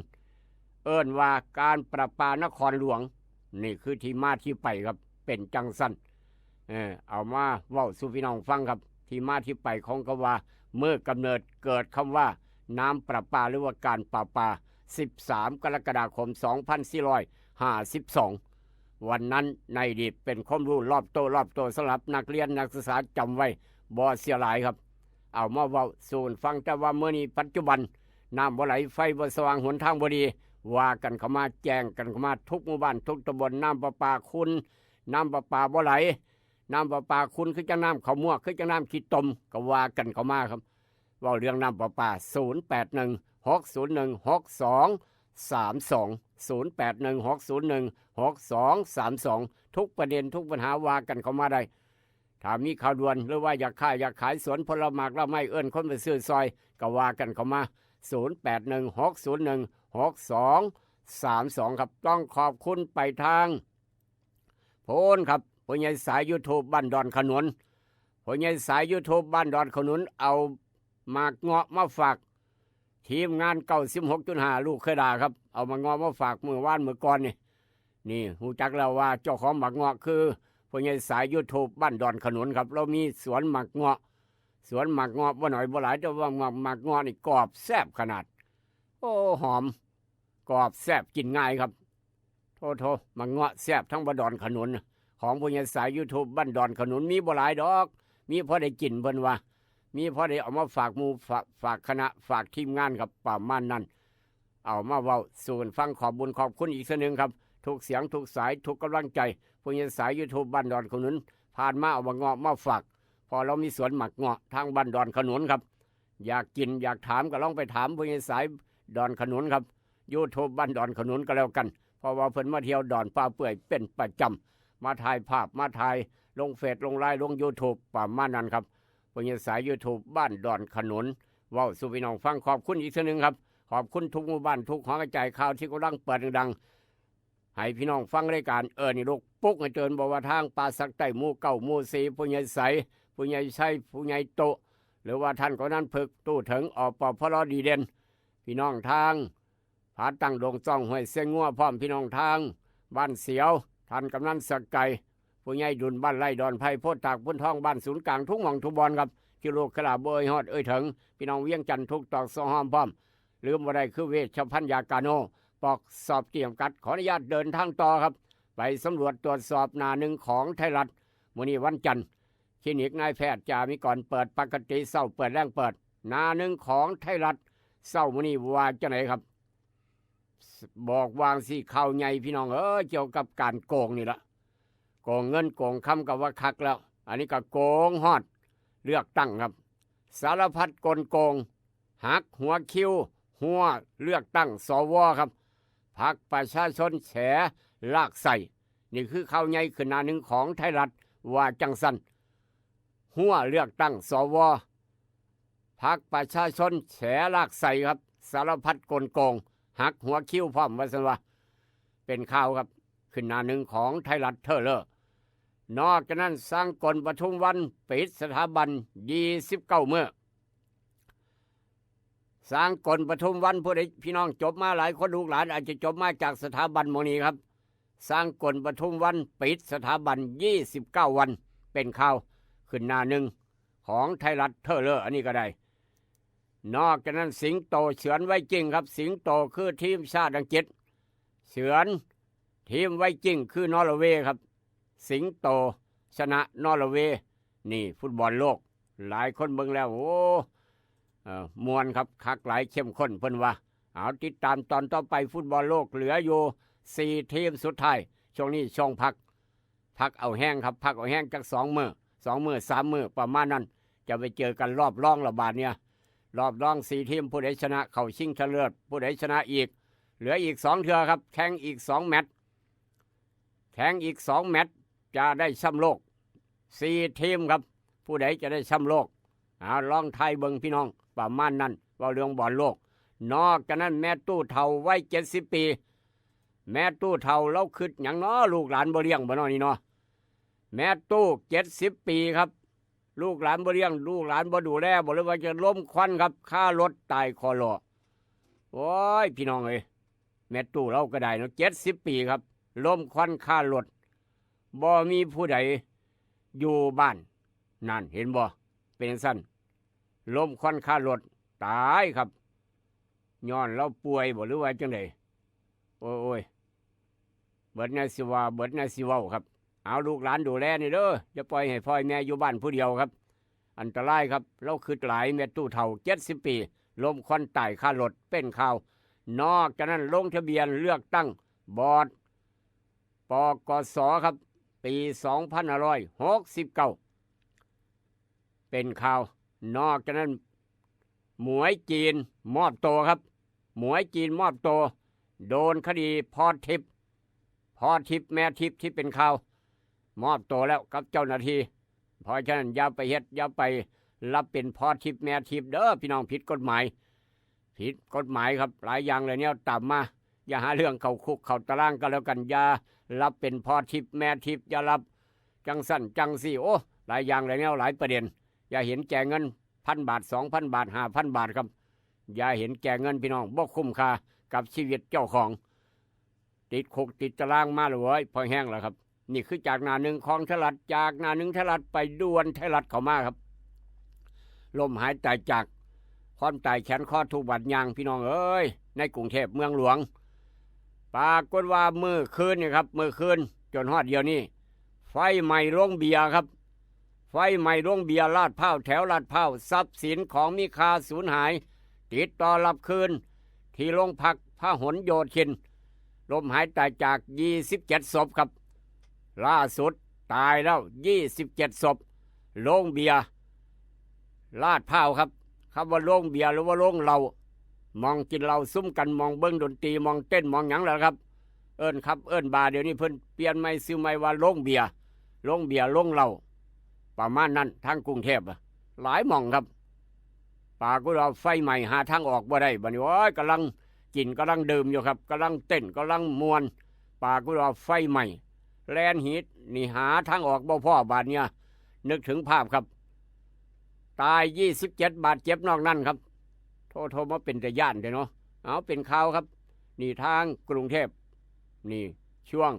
เอิ้นว่าการประปานครหลวงนี่คือที่มาที่ไปครับเป็นจังสั้นเอามาเว้าสู่พี่น้องฟังครับที่มาที่ไปของคำว่าเมื่อกำเนิดเกิดคำว่าน้ำประปาหรือว่าการประปา13 กรกฎาคม 2452วันนั้นในอดีตเป็นข้อมูลรอบโตสำหรับนักเรียนนักศึกษาจำไว้บ่เสียหลายครับเอามาเว้าสู่ฟังแต่ว่าเมื่อนี้ปัจจุบันน้ำบ่ไหลไฟบ่สว่างหนทางบ่ดีว่ากันเข้ามาแจ้งกันเข้ามาทุกหมู่บ้านทุกตำบลน้ำประปาคุณน้ำประปาบ่ไหลน้ำประปาคุณคือจังน้ำข้าวมั่วคือจังน้ำขี้ตมก็ว่ากันเข้ามาครับ เว้าเรื่องน้ำประปา0816016232 ทุกประเด็นทุกปัญหาว่ากันเข้ามาได้ถ้ามีข่าวด่วนหรือว่าอยากขายสวนผลไม้แล้วไม่เอิ้นคนไปซื้อซอยก็ว่ากันเข้ามา0816016232ครับต้องขอบคุณไปทางโพนครับผู้ใหญ่สาย YouTube บ้านดอนขนุนผู้ใหญ่สาย YouTube บ้านดอนขนุนเอาหมากเงาะมาฝากทีมงาน96.5ลูกเคยด่าครับเอามาเงาะมาฝากเมื่อวานเมื่อก่อนนี่หูจักแล้วว่าเจ้าของหมากเงาะคือผู้ใหญ่สาย YouTube บ้านดอนขนุนครับเรามีสวนหมากเงาะบ่หน่อยบ่หลายแต่ว่าหมากเงาะนี่กรอบแซ่บขนาดโอ้หอมกรอบแซ่บกินง่ายครับโทหมากเงาะแซ่บทั้งบ้านดอนขนุนของผู้ใหญ่สาย YouTube บ้านดอนขนุนมีบ่หลายดอกมีพอได้กินเพิ่นว่ามีพอได้เอามาฝากหมู่ฝากคณะฝากทีมงานครับประมาณนั้นเอามาเว้าสู่กันฟังขอบบุญขอบคุณอีกเสนึงครับทุกเสียงทุกสายทุกกำลังใจผู้ใหญ่สาย YouTube บ้านดอนขนุนผ่านมาเอามาเงาะมาฝากพอเรามีสวนหมักเงาะทางบ้านดอนขนุนครับอยากกินอยากถามก็ลองไปถามผู้ใหญ่สายดอนขนุนครับ YouTube บ้านดอนขนุนก็แล้วกันเพราะว่าเพิ่นมาเที่ยวดอนป่าเปื่อยเป็นประจำมาถ่ายภาพมาถ่ายลงเฟซลงไลน์ลง YouTube ประมาณนั้นครับผู้ใหญ่สาย YouTube บ้านดอนขนุนเว้าสู่พี่น้องฟังขอบคุณอีกเทื่อนึงครับขอบคุณทุกหมู่บ้านทุกหอกระจายข่าวที่กำลังเปิดดังให้พี่น้องฟังรายการนี่ลูกปุ๊กให้เตือนบอกว่าทางป่าสักใต้หมู่เก้าหมู่4ผู้ใหญ่ใสผู้ใหญ่ชัยผู้ใหญ่โตหรือว่าท่านก็นั้นพึกตู้ถึงอปพลดีเด่นพี่น้องทางผาตั้งดงจ้องห้วยเสียงงัวพร้อมพี่น้องทางบ้านเสียวท่านกำนันสกไก่ผู้ใหญ่ดุลบ้านไร่ดอนไผ่โพธิ์ตากพุ่นทองบ้านศูนย์กลางทุกหม่องทุกบอลครับที่โลกขลาเบยฮอดถึงพี่น้องเวียงจันทร์ทุกตอกสอหอมพร้อมลืมบ่ได้คือเวชภัณฑ์ยากาโนปอกสอบเตรียมกัดขออนุญาตเดินทางต่อครับไปสำรวจตรวจสอบหน้าหนึ่งของไทยรัฐมื้อนี้วันจันทร์คลินิกนายแพทย์จ่ามีก่อนเปิดปกติเศร้าเปิดแรงเปิดหน้าหนึ่งของไทยรัฐเศร้ามื้อนี้ว่าจังไหนครับบอกวางสิข่าวใหญ่พี่น้องเกี่ยวกับการโกงนี่ละโกงเงินโกงคำกับว่าคักแล้วอันนี้ก็โกงฮอดเลือกตั้งครับสารพัดกลโกงหักหัวคิวหัวเลือกตั้งสวครับพรรคประชาชนแฉลากใส่นี่คือข่าวใหญ่ขึ้นหน้าหนึ่งของไทยรัฐว่าจังสันหัวเลือกตั้งสวพรรคประชาชนแฉลากใส่ครับสารพัดกลโกงหักหัวคิ้วพร้อมว่าสันว่าเป็นข่าวครับขึ้นหน้าหนึ่งของไทยรัฐเทอเลอร์นอกจากนั้นสร้างกลปทุมวันปิดสถาบัน29 เมื่อสร้างกลปทุมวันผู้ใดพี่น้องจบมาหลายคนลูกหลานอาจจะจบมาจากสถาบันโมนี้ครับสร้างกลปทุมวันปิดสถาบัน29 วันเป็นข่าวขึ้นหน้าหนึ่งของไทยรัฐเทอเลอร์อันนี้ก็ได้นอกจากนั้นสิงโตเฉือนไว้จริงครับสิงโตคือทีมชาติอังกฤษเฉือนทีมไว้จริงคือนอร์เวย์ครับสิงโตชนะนอร์เวย์นี่ฟุตบอลโลกหลายคนเบิ่งแล้วโอ้มวนครับคักหลายเข้มข้นเพิ่นว่าเอาติดตามตอนต่อไปฟุตบอลโลกเหลืออยู่4 ทีมสุดท้ายช่วงนี้ช่วงพักเอาแห้งครับพักเอาแห้งจาก2 มื้อ3 มื้อประมาณนั้นจะไปเจอกันรอบรองระบาดเนี่ยรอบรอง4 ทีมผู้ใดชนะเข้าชิงชนะเลิศผู้ใดชนะอีกเหลืออีก2 เทื่อครับแข่งอีก2 แมตช์จะได้แชมป์โลก4 ทีมครับผู้ใดจะได้แชมป์โลกลองทายเบิ่งพี่น้องประมาณนั้นว่าเรื่องบอลโลกนอกจากนั้นแม่ตู้เฒ่าวัย70 ปีแม่ตู้เฒ่าเราคิดหยังน้อลูกหลานบ่เลี้ยงบ่น้อนี่เนาะแม่ตู้70 ปีครับลูกหลานบ่เลี้ยงลูกหลานบ่ดูแลบ่เลยว่าจะล้มควันครับค่ารถตายคอรอโอ้ยพี่น้องเอ้ยแม่ตู้เราก็ได้เนาะ70 ปีครับล้มควันค่ารถบ่มีผู้ใดอยู่บ้านนั่นเห็นบ่เป็นสั้นล้มควันค่ารถตายครับย้อนเราป่วยบ่หรือว่าจังไดโอ้ยเบิดแน่สิว่าเบิดแน่สิเว้าครับเอาลูกหลานดูแลนี่เด้ออย่าปล่อยให้พ่อแม่อยู่บ้านผู้เดียวครับอันตรายครับเราคือหลายแม่ตู้เฒ่า70 ปีล้มควันตายค่ารถเป็นข่าวนอกจากนั้นลงทะเบียนเลือกตั้งบอร์ดปกสครับปี2569เป็นข่าวนอกจากนั้น หมวยจีนมอบตัวครับหมวยจีนมอบตัวโดนคดีพรทิพย์แม่ทิพย์ที่เป็นข่าวมอบตัวแล้วกับเจ้าหน้าที่เพราะฉะนั้นอย่าไปเฮ็ดอย่าไปรับเป็นพรทิพย์แม่ทิพย์เด้อพี่น้องผิดกฎหมายครับหลายอย่างเลยเนี่ยตามมาอย่าหาเรื่องเข้าคุกเข้าตารางก็แล้วกันอย่ารับเป็นพรทิพย์แม่ทิพย์อย่ารับจังสั้นจังสี่โอ้หลายอย่างเลยเนี่ยหลายประเด็นอย่าเห็นแก่เงิน1,000 บาท 2,000 บาท 5,000 บาทครับอย่าเห็นแก่เงินพี่น้องบ่คุ้มค่ากับชีวิตเจ้าของติดคุกติดตารางมาเลยเว้ยพอแห้งแล้วครับนี่คือจากหน้าหนึ่งของไทยรัฐจากหน้าหนึ่งไทยรัฐไปด่วนไทยรัฐเข้ามาครับลมหายใจจากความตายแขนข้อทุกบัดยางพี่น้องเอ้ยในกรุงเทพเมืองหลวงปรากฏว่าเมื่อคืนนี่ครับเมื่อคืนจนฮอดเดียวนี้ไฟไหม้โรงเบียร์ครับไฟไหม้โรงเบียร์ลาดพร้าวแถวลาดพร้าวทรัพย์สินของมีค่าสูญหายติดต่อรับคืนที่โรงพักพหลโยธินลมหายใจจาก27ศพครับล่าสุดตายแล้ว27ศพโรงเบียร์ลาดพร้าวครับคำว่าโรงเบียร์หรือว่าโรงเหล้ามองกินเหล้าซุ่มกันมองเบิ้งดนตรีมองเต้นมองหยังแล้วครับเอิ้นครับเอิ้นบาร์เดี๋ยวนี้เพิ่นเปลี่ยนไม่ซื้อไม่ว่าโรงเบียร์โรงเหล้าประมาณนั้นทางกรุงเทพหลายหม่องครับปากก็เราไฟใหม่หาทางออกบ่ได้บัดนี้โอ้ยกำลังกินกำลังดื่มอยู่ครับกำลังเต้นกำลังมวนปากก็เราไฟใหม่แลนฮีทนี่หาทางออกบ่พ่อบาดเนี่ยนึกถึงภาพครับตาย27บาดเจ็บนอกนั้นครับโทรมาเป็นแต่ย่านเด้เนาะเอาเป็นข่าวครับนี่ทางกรุงเทพนี่ช่วง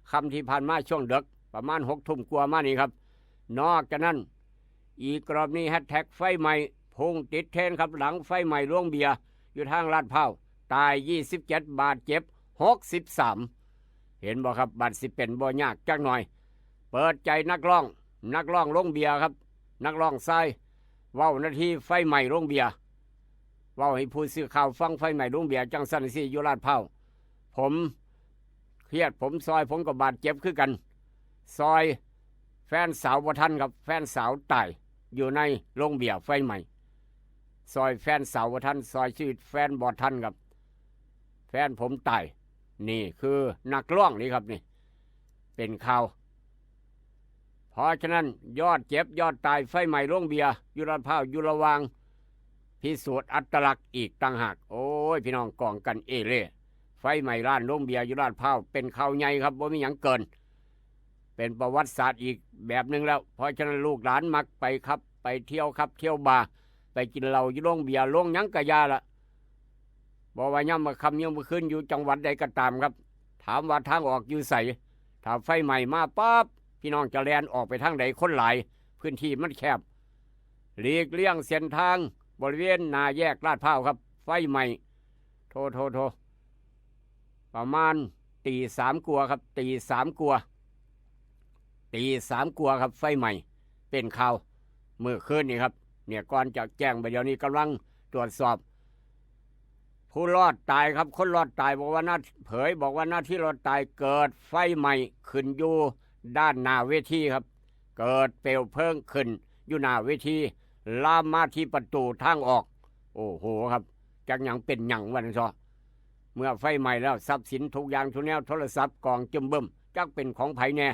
ค่ำที่ผ่านมาช่วงดึกประมาณ6 ทุ่มกว่ามานี่ครับนอกจากนั้นอีกรอบนี้แฮชแท็กไฟใหม่พุ่งติดเทรนด์ครับหลังไฟใหม่โรงเบียร์อยู่ทางลาดพร้าวตาย27บาดเจ็บ63เห็นบ่ครับบัดสิเป็นบ่ยากจักหน่อยเปิดใจนักร้องโรงเบียร์ครับนักร้องชายเว้านาทีไฟใหม่โรงเบียร์เว้าให้ผู้สื่อข่าวฟังไฟใหม่โรงเบียร์จังซั่นสิอยู่ลาดพร้าวผมเครียดผมซอยผมก็บาดเจ็บคือกันซอยแฟนสาวบ่ทันครับแฟนสาวตายอยู่ในโรงเบียร์ไฟใหม่ซอยแฟนสาวบ่ทันซอยชีวิตแฟนบ่ทันครับแฟนผมตายนี่คือนักร้องนี่ครับนี่เป็นข่าวเพราะฉะนั้นยอดเจ็บยอดตายไฟใหม่โรงเบียร์อยู่ลาดพร้าวอยู่ระหว่างพิสูจน์อัตลักษณ์อีกต่างหากโอ้ยพี่น้องกองกันเอเล่ไฟใหม่ร้านโรงเบียร์อยู่ลาดพร้าวเป็นข่าวใหญ่ครับบ่มีหยังเกินเป็นประวัติศาสตร์อีกแบบหนึ่งแล้วเพราะฉะนั้นลูกหลานมักไปครับไปเที่ยวครับเที่ยวบาร์ไปกินเหล้าอยู่โรงเบียร์โรงหยังกะยาละบอกว่าย่ำมาคำย่ำมาขึ้นอยู่จังหวัดใดก็ตามครับถามว่าทางออกอยู่ใส่ถ้าไฟใหม่มาปั๊บพี่น้องจะแลนออกไปทางใดคนหลายพื้นที่มันแคบหลีกเลี่ยงเส้นทางบริเวณนาแยกลาดพร้าวครับไฟใหม่โทประมาณตีสามกลัวครับตีสามกลัวครับไฟใหม่เป็นข่าวเมื่อคืนนี่ครับเนี่ยก่อนจะแจ้งไปเดี๋ยวนี้กำลังตรวจสอบผู้รอดตายครับคนรอดตายบอกว่าหน้าที่รอดตายเกิดไฟใหม่ขึ้นอยู่ด้านหน้าเวทีครับเกิดเปลวเพลิงขึ้นอยู่หน้าเวทีลามมาที่ประตูทางออกโอ้โหครับจักหยังเป็นหยังวันซอเมื่อไฟไหม้แล้วทรัพย์สินทุกอย่างทุกแนวโทรศัพท์กล่องจึมเบิ่มจักเป็นของไผแน่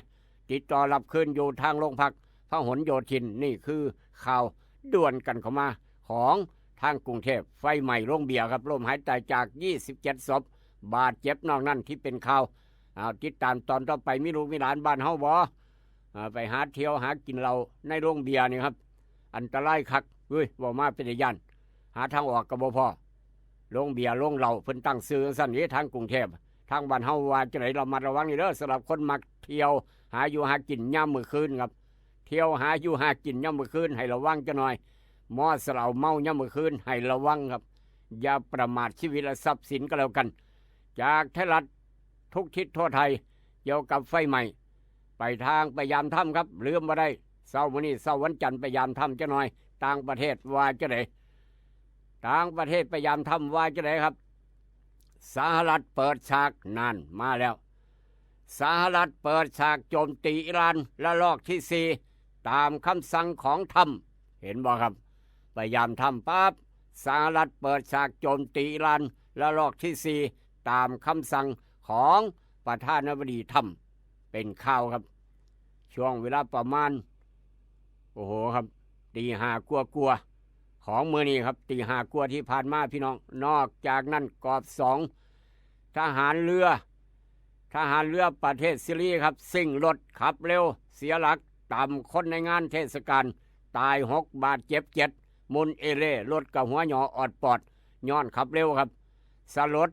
ติดต่อรับคืนอยู่ทางโรงพักพหลโยธินนี่คือข่าวด่วนกันเข้ามาของทางกรุงเทพไฟใหม่โรงเบียร์ครับลมหายใจจาก27ศพบาดเจ็บนอกนั้นที่เป็นข่าวติดตามตอนต่อไปมีลูกมีหลานบ้านเฮาบ่ไปหาเที่ยวหากินเหล้าในโรงเบียร์นี่ครับอันตรายคักเฮ้ยบ่มาเป็นย่านหาทางออกก็บ่พอโรงเบียร์โรงเหล้าเพิ่นตั้งชื่อซั่นนี้ทางกรุงเทพทางบ้านเฮาว่าจังได๋ระมัดระวังนี่เด้อสำหรับคนมักเที่ยวหาอยู่หากินยามมื้อคืนครับเที่ยวหาอยู่หากินยามมื้อคืนให้ระวังจักหน่อยมอสเหล้าเมายามมื้อคืนให้ระวังครับอย่าประมาทชีวิตและทรัพย์สินก็แล้วกันจากไทยรัฐทุกทิศทั่วไทยเกี่ยวกับไฟใหม่ไปทางไปยามถ้ำครับลืมบ่ได้เช้ามื้อนี้เช้าวันจันทร์ไปยามถ้ำจักหน่อยต่างประเทศว่าจังได๋ต่างประเทศไปยามถ้ำว่าจังได๋ครับสหรัฐเปิดฉากนั่นมาแล้วสหรัฐเปิดฉากโจมตีอิหร่านระลอกที่4ตามคำสั่งของทรัมป์เห็นบ่ครับไปยามถ้ำปั๊บ สหรัฐเปิดฉากโจมตีอิหร่านระลอกที่ 4 ตามคำสั่งของประธานาธิบดีทรัมป์เป็นข่าวครับ ช่วงเวลาประมาณโอ้โหครับตีห้ากลัวของมื้อนี้ครับตีห้ากลัวที่ผ่านมาพี่น้องนอกจากนั้นกอบ2ทหารเรือประเทศซิรีครับซิ่งรถขับเร็วเสียหลักต่ำคนในงานเทศกาลตาย6บาดเจ็บ7มุนเอเล่รถกับหัวหยอออดปอดย้อนขับเร็วครับสลด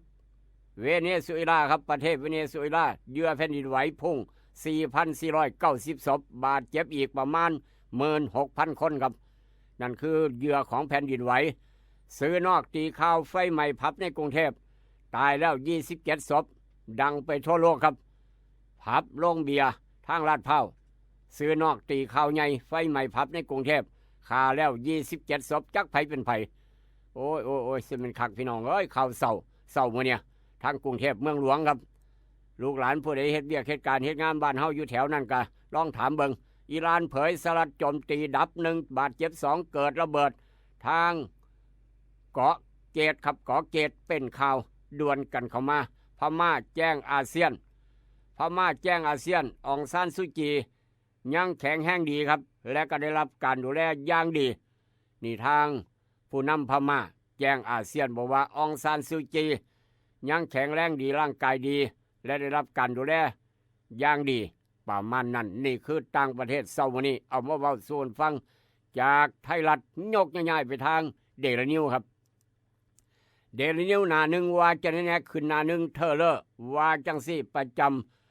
เวเนซุเอลาครับประเทศเวเนซุเอลาเหยื่อแผ่นดินไหวพุ่ง 4,490 ศพบาดเจ็บอีกประมาณ 16,000 คนครับนั่นคือเหยื่อของแผ่นดินไหวซื้อนอกตีข่าวไฟใหม่ผับในกรุงเทพตายแล้ว27 ศพดังไปทั่วโลกครับผับโรงเบียร์ทางลาดพร้าวซื้อนอกตีข่าวใหญ่ไฟใหม่ผับในกรุงเทพฆ่าแล้ว27 ศพจักไผเป็นไผโอ้ยสิเป็นคักพี่น้องเอ้ยข่าวเศร้ามื้อเนี่ยทางกรุงเทพเมืองหลวงครับลูกหลานผู้ใดเฮ็ดเวียกเฮ็ดการเฮ็ดงานบ้านเฮาอยู่แถวนั้นก็ลองถามเบิ่งอิหร่านเผยสหรัฐโจมตีดับ1บาดเจ็บ2เกิดระเบิดทางเกาะเกตครับเกาะเกตเป็นข่าวด่วนกันเข้ามาพม่าแจ้งอาเซียนองซานซูจียังแข็งแห้งดีครับและก็ได้รับการดูแลอย่างดีนี่ทางผู้นำพม่าแจ้งอาเซียนบอกว่าองซานซูจียังแข็งแรงดีร่างกายดีและได้รับการดูแลอย่างดีประมาณนั้นนี่คือต่างประเทศเช้าวันนี้เอามาเว้าสู่กันฟังจากไทยรัฐยกง่ายๆไปทางเดลินิวครับเดลินิวหน้าหนึ่งว่าจะแน่ขึ้นหน้าหนึ่งเทเลอร์ว่าจังซี่ประจ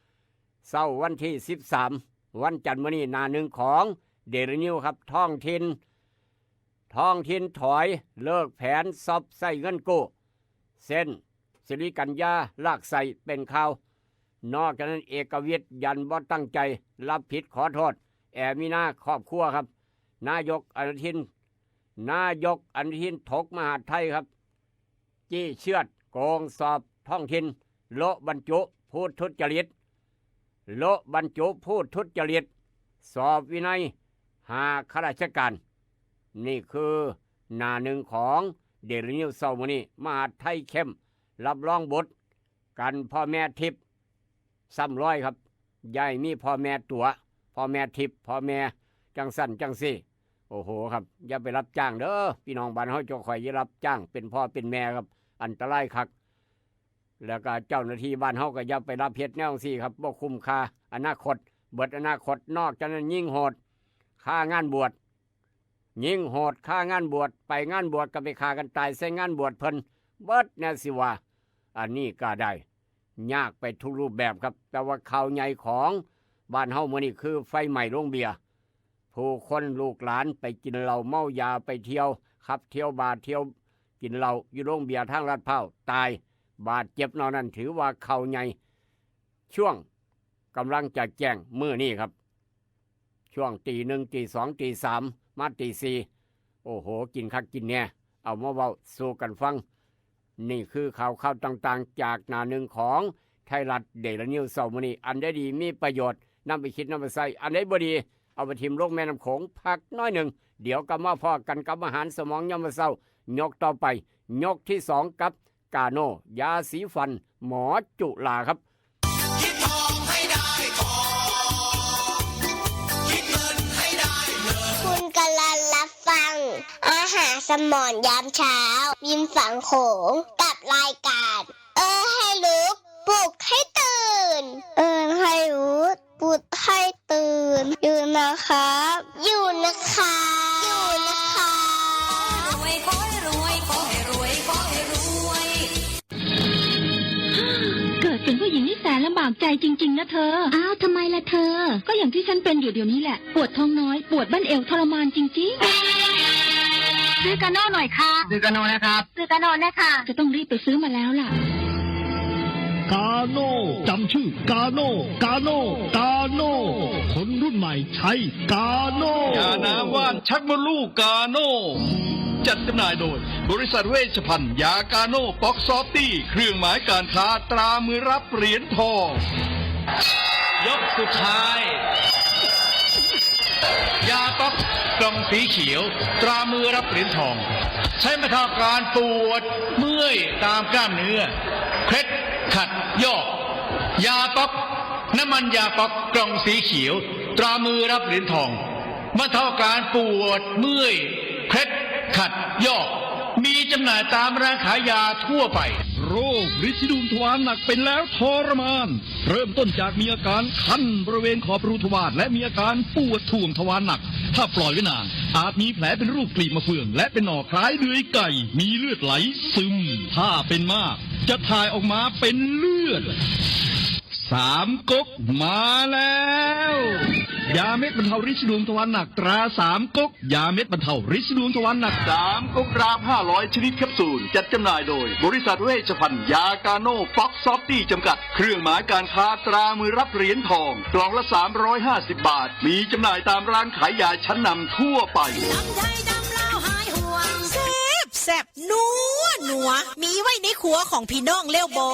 ำเช้าวันที่13วันจันทร์มื้อนี้หน้าหนึ่งของเดลินิวครับท้องถิ่นถอยเลิกแผนซอบใส่เงินกู้เส้นสิริกัญญาลากใส่เป็นข่าวนอกจากนั้นเอกวิทย์ยันบ่ตั้งใจรับผิดขอโทษแอมีนาครอบครัวครับนายกอนุทินถกมหาดไทยครับจี้เชือดโกงสอบท้องถิ่นโละบรรจุพูดทุจริตสอบวินัยหาข้าราชการนี่คือหน้าหนึ่งของเดลินิวเช้ามื้อนี้มหาดไทยเข้มรับรองบุตรกันพ่อแม่ทิพย์300ครับยายมีพ่อแม่ตัวพ่อแม่ทิพย์พ่อแม่จังสั่นจังซี่โอ้โหครับอย่าไปรับจ้างเด้อพี่น้องบ้านเฮาเจ้าข่อยอย่ารับจ้างเป็นพ่อเป็นแม่ครับอันตรายคักแล้วก็เจ้าหน้าที่บ้านเฮาก็อย่าไปรับเฮ็ดแนวจังซี่ครับบ่คุ้มค่าอนาคตเบิดอนาคตนอกจากนั้นยิ่งโหดค่างานบวชไปงานบวชก็ไปฆ่ากันตายใส่งานบวชเพิ่นเบิดแน่สิว่าอันนี้ก็ได้ยากไปทุกรูปแบบครับแต่ว่าข่าวใหญ่ของบ้านเฮามื้อนี้คือไฟไหม้โรงเบียร์ผู้คนลูกหลานไปกินเหล้าเมายาไปเที่ยวครับเที่ยวบาร์เที่ยวกินเหล้าอยู่โรงเบียร์ทางลาดพร้าวตายบาดเจ็บนอกนั้นถือว่าข่าวใหญ่ช่วงกำลังจะแจ้งมื้อนี้ครับช่วงตี 1 ตี 2 ตี 3มาตี 4โอ้โหกินคักกินแน่เอามาเว้าสู่กันฟังนี่คือข่าวต่างๆจากหน้าหนึ่งของไทยรัฐเดลินิวเช้ามื้อนี้อันใดดีมีประโยชน์นำไปคิดนำไปใช้อันใดบ่ดีเอาไปทิ่มลงแม่น้ำโขงพักน้อยหนึ่งเดี๋ยวกลับมาพอกันกับอาหารสมองยามมื้อเช้ายกต่อไปยกที่2กับกาโนยาสีฟันหมอจุฬาครับคุณกำลังรับฟังอาหารสมองยามเช้ายิมฝังโขงกับรายการให้รู้ปลุกให้ตื่นให้รู้ปลุกให้ตื่นอยู่นะครับอยู่นะคะรวยขอให้รวยขอให้รวยขอให้รวยเกิดเป็นผู้หญิงนี่แสนลำบากใจจริงๆนะเธออ้าวทำไมล่ะเธอก็อย่างที่ฉันเป็นอยู่เดี๋ยวนี้แหละปวดท้องน้อยปวดบั้นเอวทรมานจริงๆซื้อกาโน่หน่อยค่ะซื้อกาโน่นะคะจะต้องรีบไปซื้อมาแล้วล่ะ กาโน่จำชื่อกาโน่คนรุ่นใหม่ใช้กาโน่ยาน้ำว่านชักมดลูกกาโน่จัดจำหน่ายโดยบริษัทเวชภัณฑ์ยากาโน่ป๊อกซอฟตี้เครื่องหมายการค้าตรามือรับเหรียญทองยกสุดท้ายยาป๊อกกล่องสีเขียวตรามือรับเหรียญทอง ใช้บรรเทาการปวดเมื่อยตามกล้ามเนื้อเคล็ดขัดยอกยาป๊อกน้ำมันยาป๊อกกล่องสีเขียวตรามือรับเหรียญทองบรรเทาการปวดเมื่อยเคล็ดขัดยอกมีจำหน่ายตามร้านขายยาทั่วไปโรคฤทธิ์ดุมทวารหนักเป็นแล้วทรมานเริ่มต้นจากมีอาการคันบริเวณขอบรูทวารและมีอาการปวดท่วงทวารหนักถ้าปล่อยไว้นานอาจมีแผลเป็นรูปกลีบมะเฟืองและเป็นหน่อคล้ายเดือยไก่มีเลือดไหลซึมถ้าเป็นมากจะถ่ายออกมาเป็นเลือดสามก๊กมาแล้วยาเม็ดบรรเทาฤทธิ์ดวงทวารหนักตราสามก๊กยาเม็ดบรรเทาฤทธิ์ดวงทวารหนัก3 ก๊กราม500 ชนิดแคปซูลจัดจำหน่ายโดยบริษัทเวชภัณฑ์ยากาโน่ฟ็อกซอฟตี้จำกัดเครื่องหมายการค้าตรามือรับเหรียญทองกล่องละ350 บาทมีจำหน่ายตามร้านขายยาชั้นนำทั่วไปแซ่บนัวมีไว้ในครัวของพี่น้องเลี้ยวบอ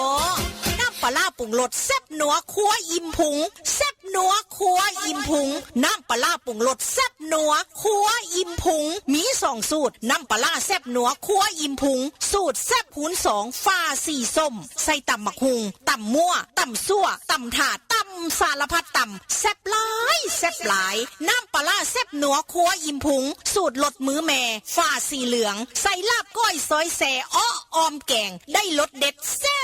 น้ำปลาปรุงรสแซ่บนัวครัวอิ่มพุงแซ่บนัวครัวอิ่มพุงน้ำปลาปรุงรสแซ่บนัวครัวอิ่มพุงมี2สูตรน้ำปลาแซ่บนัวครัวอิ่มพุงสูตรแซ่บคูณ2ฟ้าสีส้มใส่ตำมักหุงตำมั่วตำซั่วตำถาดตำสารพัดตำแซ่บหลายน้ำปลาแซ่บนัวครัวอิ่มพุงสูตรลดมือแม่ฟ้าสีเหลืองใส่ลาบก้อยซอยแซ่อ้อออมแกงได้รสเด็ดแซ่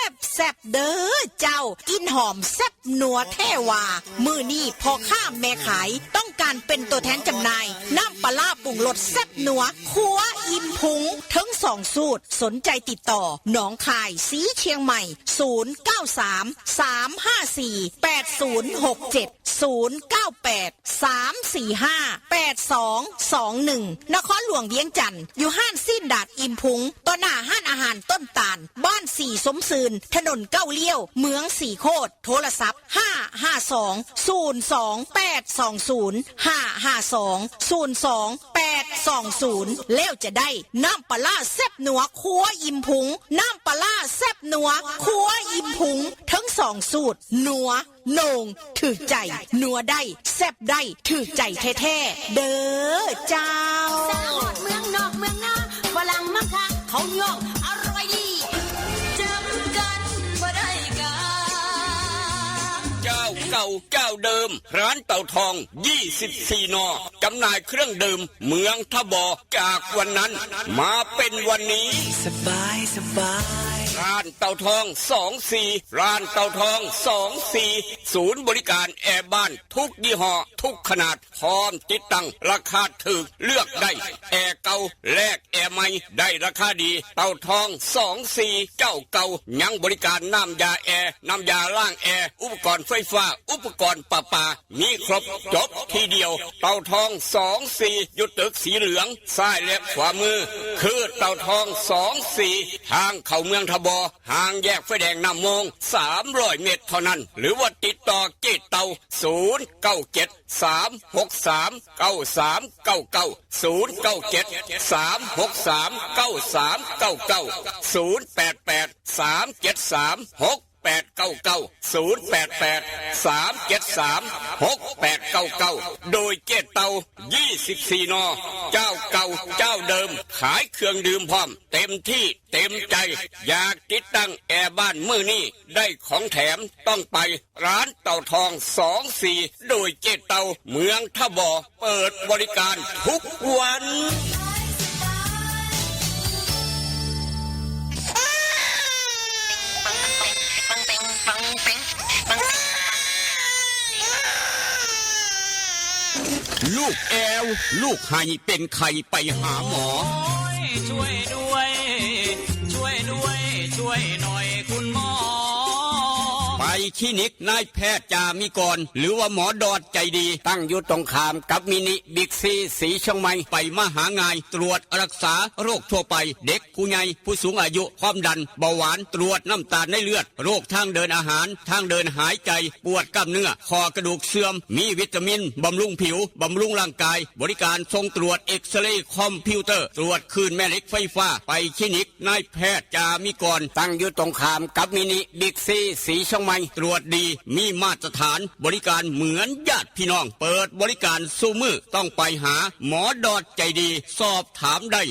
บเด้อเจ้ากินหอมแซ่บนัวแท้ว่ามือนี้พอข้ามแม่ขายต้องการเป็นตัวแทนจำหน่ายน้ำปลาปรุงรสแซ่บนัวครัวอิ่มพุงทั้ง2สูตรสนใจติดต่อหนองคายสีเชียงใหม่093-354-8067 098-345-8221นครหลวงเวียงจันทร์อยู่ห้านสิ้นดาดอิ่มพุงต่อหน้าห้านอาหารต้นตาลบ้านสีสมซืนถนนเก้าเลี้ยวเมืองสีโคตรโทรศัพท์552-02820 แล้วจะได้น้ำปลาแซ่บนัวครัวอิ่มพุงน้ำปลาแซ่บนัวครัวอิ่มพุงทั้ง2สูตรนัวโหน่งถือใจนัวได้แซ่บได้ถือใจแท้ๆเด้อเจ้าเมืองนอกเมืองนาฝรั่งมักคักเขาย่องอร่อยดีจำกันบ่ได้กัน เจ้าเก่าเจ้าเดิมร้านเต่าทอง24 นอจำหน่ายเครื่องดื่มเมืองทบอจากวันนั้นมาเป็นวันนี้สบายร้านเต่าทอง24ร้านเต่าทอง24ศูนย์บริการแอร์บ้านทุกยี่ห้อทุกขนาดพร้อมติดตั้งราคาถูกเลือกได้แอร์เก่าแลกแอร์ใหม่ได้ราคาดีเต่าทอง24เจ้าเก่ายังบริการน้ำยาแอร์น้ำยาล้างแอร์อุปกรณ์ไฟฟ้าอุปกรณ์ประปามีครบจบทีเดียวเต่าทอง24อยู่ตึกสีเหลืองซ้ายและขวามือคือเต่าทอง24ทางเข้าเมืองทบห่างแยกไฟแดงน้ำมง300 เมตรเท่านั้นหรือว่าติดต่อเจ๊เต่าโดยเจ๊เต่า24 นอเจ้าเก่าเจ้าเดิมขายเครื่องดื่มพร้อมเต็มที่เต็มใจอยากติดตั้งแอร์บ้านมื้อนี้ได้ของแถมต้องไปร้านเต่าทอง24โดยเจ๊เต่าเมืองทบเปิดบริการทุกวันลูกแอวลูกให้เป็นไข่ไปหาหมอช่วยด้วยช่วยหน่อยคุณหมอไปคลินิกนายแพทย์จามิกรหรือว่าหมอดอดใจดีตั้งอยู่ตรงข้ามกับมินิบิ๊กซีสีเชียงใหม่ไปมาหาง่ายตรวจรักษาโรคทั่วไปเด็กผู้ใหญ่ผู้สูงอายุความดันเบาหวานตรวจน้ำตาลในเลือดโรคทางเดินอาหารทางเดินหายใจปวดกล้ามเนื้อคอกระดูกเสื่อมมีวิตามินบำรุงผิวบำรุงร่างกายบริการส่งตรวจเอ็กซเรย์คอมพิวเตอร์ตรวจคลื่นแม่เหล็กไฟฟ้าไปคลินิกนายแพทย์จามิกรตั้งอยู่ตรงข้ามกับมินิบิ๊กซีสีเชียงใหม่ ตรวจดีมีมาตรฐานบริการเหมือนญาติพี่น้องเปิดบริการสู้มือต้องไปหาหมอดอดใจดีสอบถามได้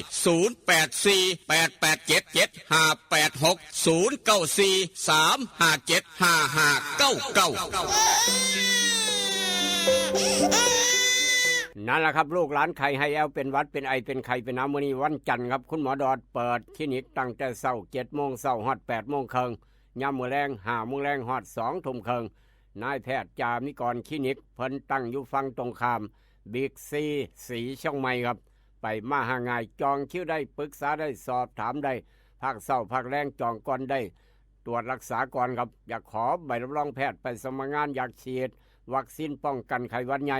นั่นแหละครับลูกหลานไข่ให้แอลเป็นวัดเป็นไอเป็นไข่เป็นน้ำมื้อนี้วันจันทร์ครับคุณหมอดอดเปิดคลินิกตั้งแต่เช้า7 โมงเช้าฮอด8 โมงครึ่งยามมื้อแลง5 โมงแลงฮอด2 ทุ่มครึ่งนายแพทย์จามิกรคลินิกเพิ่นตั้งอยู่ฝั่งตรงข้ามบิ๊กซีสีช่องใหม่ครับไปมาหาง่ายจองคิวได้ปรึกษาได้สอบถามได้ภาคเช้าภาคแรงจองก่อนได้ตรวจรักษาก่อนครับอยากขอใบรับรองแพทย์ไปสมัครงานอยากฉีดวัคซีนป้องกันไข้หวัดใหญ่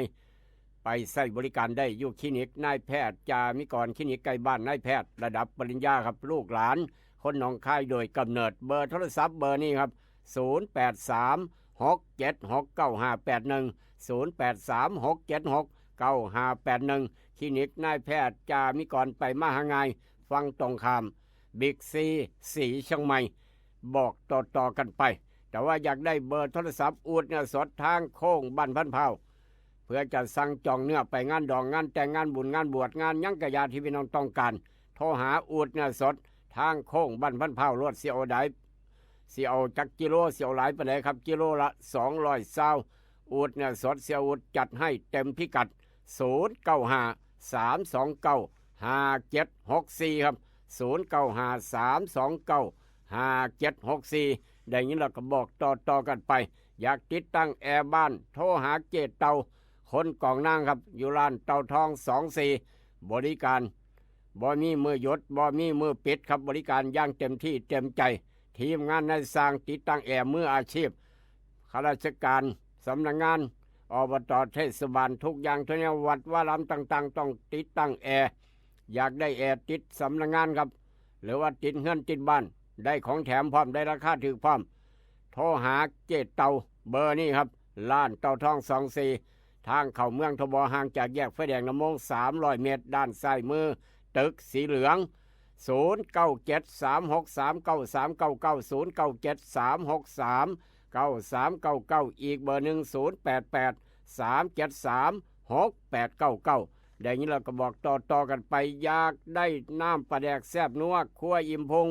ไปใช้บริการได้อยู่คลินิกนายแพทย์จามิกรคลินิกใกล้บ้านนายแพทย์ระดับปริญญาครับลูกหลานคนหนองคายโดยกำเนิดเบอร์โทรศัพท์เบอร์นี้ครับ0836769581 คลินิกนายแพทย์จามิกรไปมาหาง่ายฟังตรงข้ามบิ๊กซีสีเชียงใหม่บอกต่อกันไปแต่ว่าอยากได้เบอร์โทรศัพท์อูดเนี่ยสดทางโค้งบ้านพันเผาเพื่อจะสั่งจองเนื้อไปงานดองงานแต่งงานบุญงานบวชงานยังกะยาที่พี่น้องต้องการโทรหาอูดเนี่ยสดทางโค้งบ้านพันเผารถเสียวได้เสียวจักกิโลเสียวหลายไปเลยครับกิโลละ220อูดเนี่ยสดเสียวอูดจัดให้เต็มพิกัด0953295764ครับ0953295764ได้ยินแล้วก็บอกต่อกันไปอยากติดตั้งแอร์บ้านโทรหาเจเตาคนกองนางครับอยู่ร้านเตาทอง24บริการบ่มีมือหยุดบ่มีมือปิดครับบริการอย่างเต็มที่เต็มใจทีมงานในสร้างติดตั้งแอร์มืออาชีพข้าราชการสำนักงานอบตเทศบาลทุกอย่างทุกแนววัดว่ารำต่างๆต้องติดตั้งแอร์อยากได้แอร์ติดสำนักงานครับหรือว่าติดเฮือนติดบ้านได้ของแถมพร้อมได้ราคาถูกพร้อมโทรหาเจเตาเบอร์นี้ครับล้านเตาทอง24ทางเข้าเมืองทบห่างจากแยกไฟแดงน้ำมง300 เมตรด้านซ้ายมือตึกสีเหลือง09736399009736393399อีกเบอร์หนึ่ง0883736899ได้ยินแล้วก็บอกต่อกันไปอยากได้น้ำปลาแดกแซ่บนัวครัวอิ่มพุง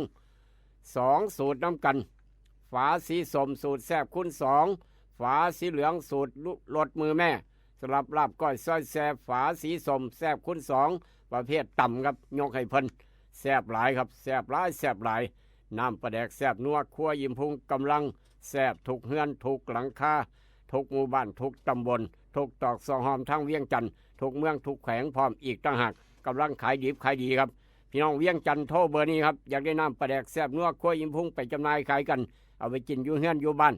2สูตรน้ำกันฝาสีส้มสูตรแซ่บคูณ2ฝาสีเหลืองสูตรลดมือแม่สำหรับลาบก้อยซอยแซ่บฝาสีส้มแซ่บคูณ2ประเภทต่ำครับยกให้เพิ่นแซ่บหลายครับแซ่บหลายน้ำปลาแดกแซ่บนัวครัวอิ่มพุงกำลังแซ่บทุกเฮือนทุกหลังคาทุกหมู่บ้านทุกตำบลทุกตอกซองหอมทั้งเวียงจันทน์ทุกเมืองทุกแขวงพร้อมอีกต่างหากกำลังขายดิบขายดีครับพี่น้องเวียงจันทน์โทรเบอร์นี้ครับอยากได้น้ำปลาแดกแซ่บนัวครัวอิ่มพุงไปจำหน่ายขายกันเอาไปกินอยู่เฮือนอยู่บ้าน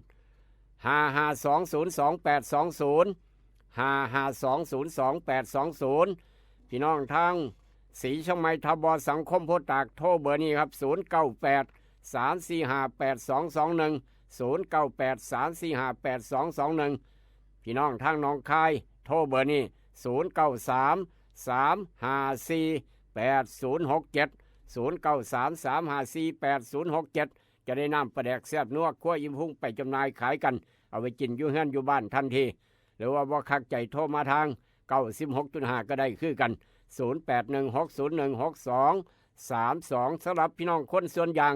552022820พี่น้องทางสีช่องไม้ทบสังคมโพตากโทรเบอร์นี้ครับ0983458221พี่น้องทางหนองคายโทรเบอร์นี้0933548067จะได้นำปลาแดกแซ่บนัวครัวอิ่มพุงไปจำหน่ายขายกันเอาไปกินอยู่เฮือนอยู่บ้านทันทีหรือว่าบ่คักใจโทรมาทาง96.5ก็ได้คือกัน0816016232สำหรับพี่น้องคนส่วนยาง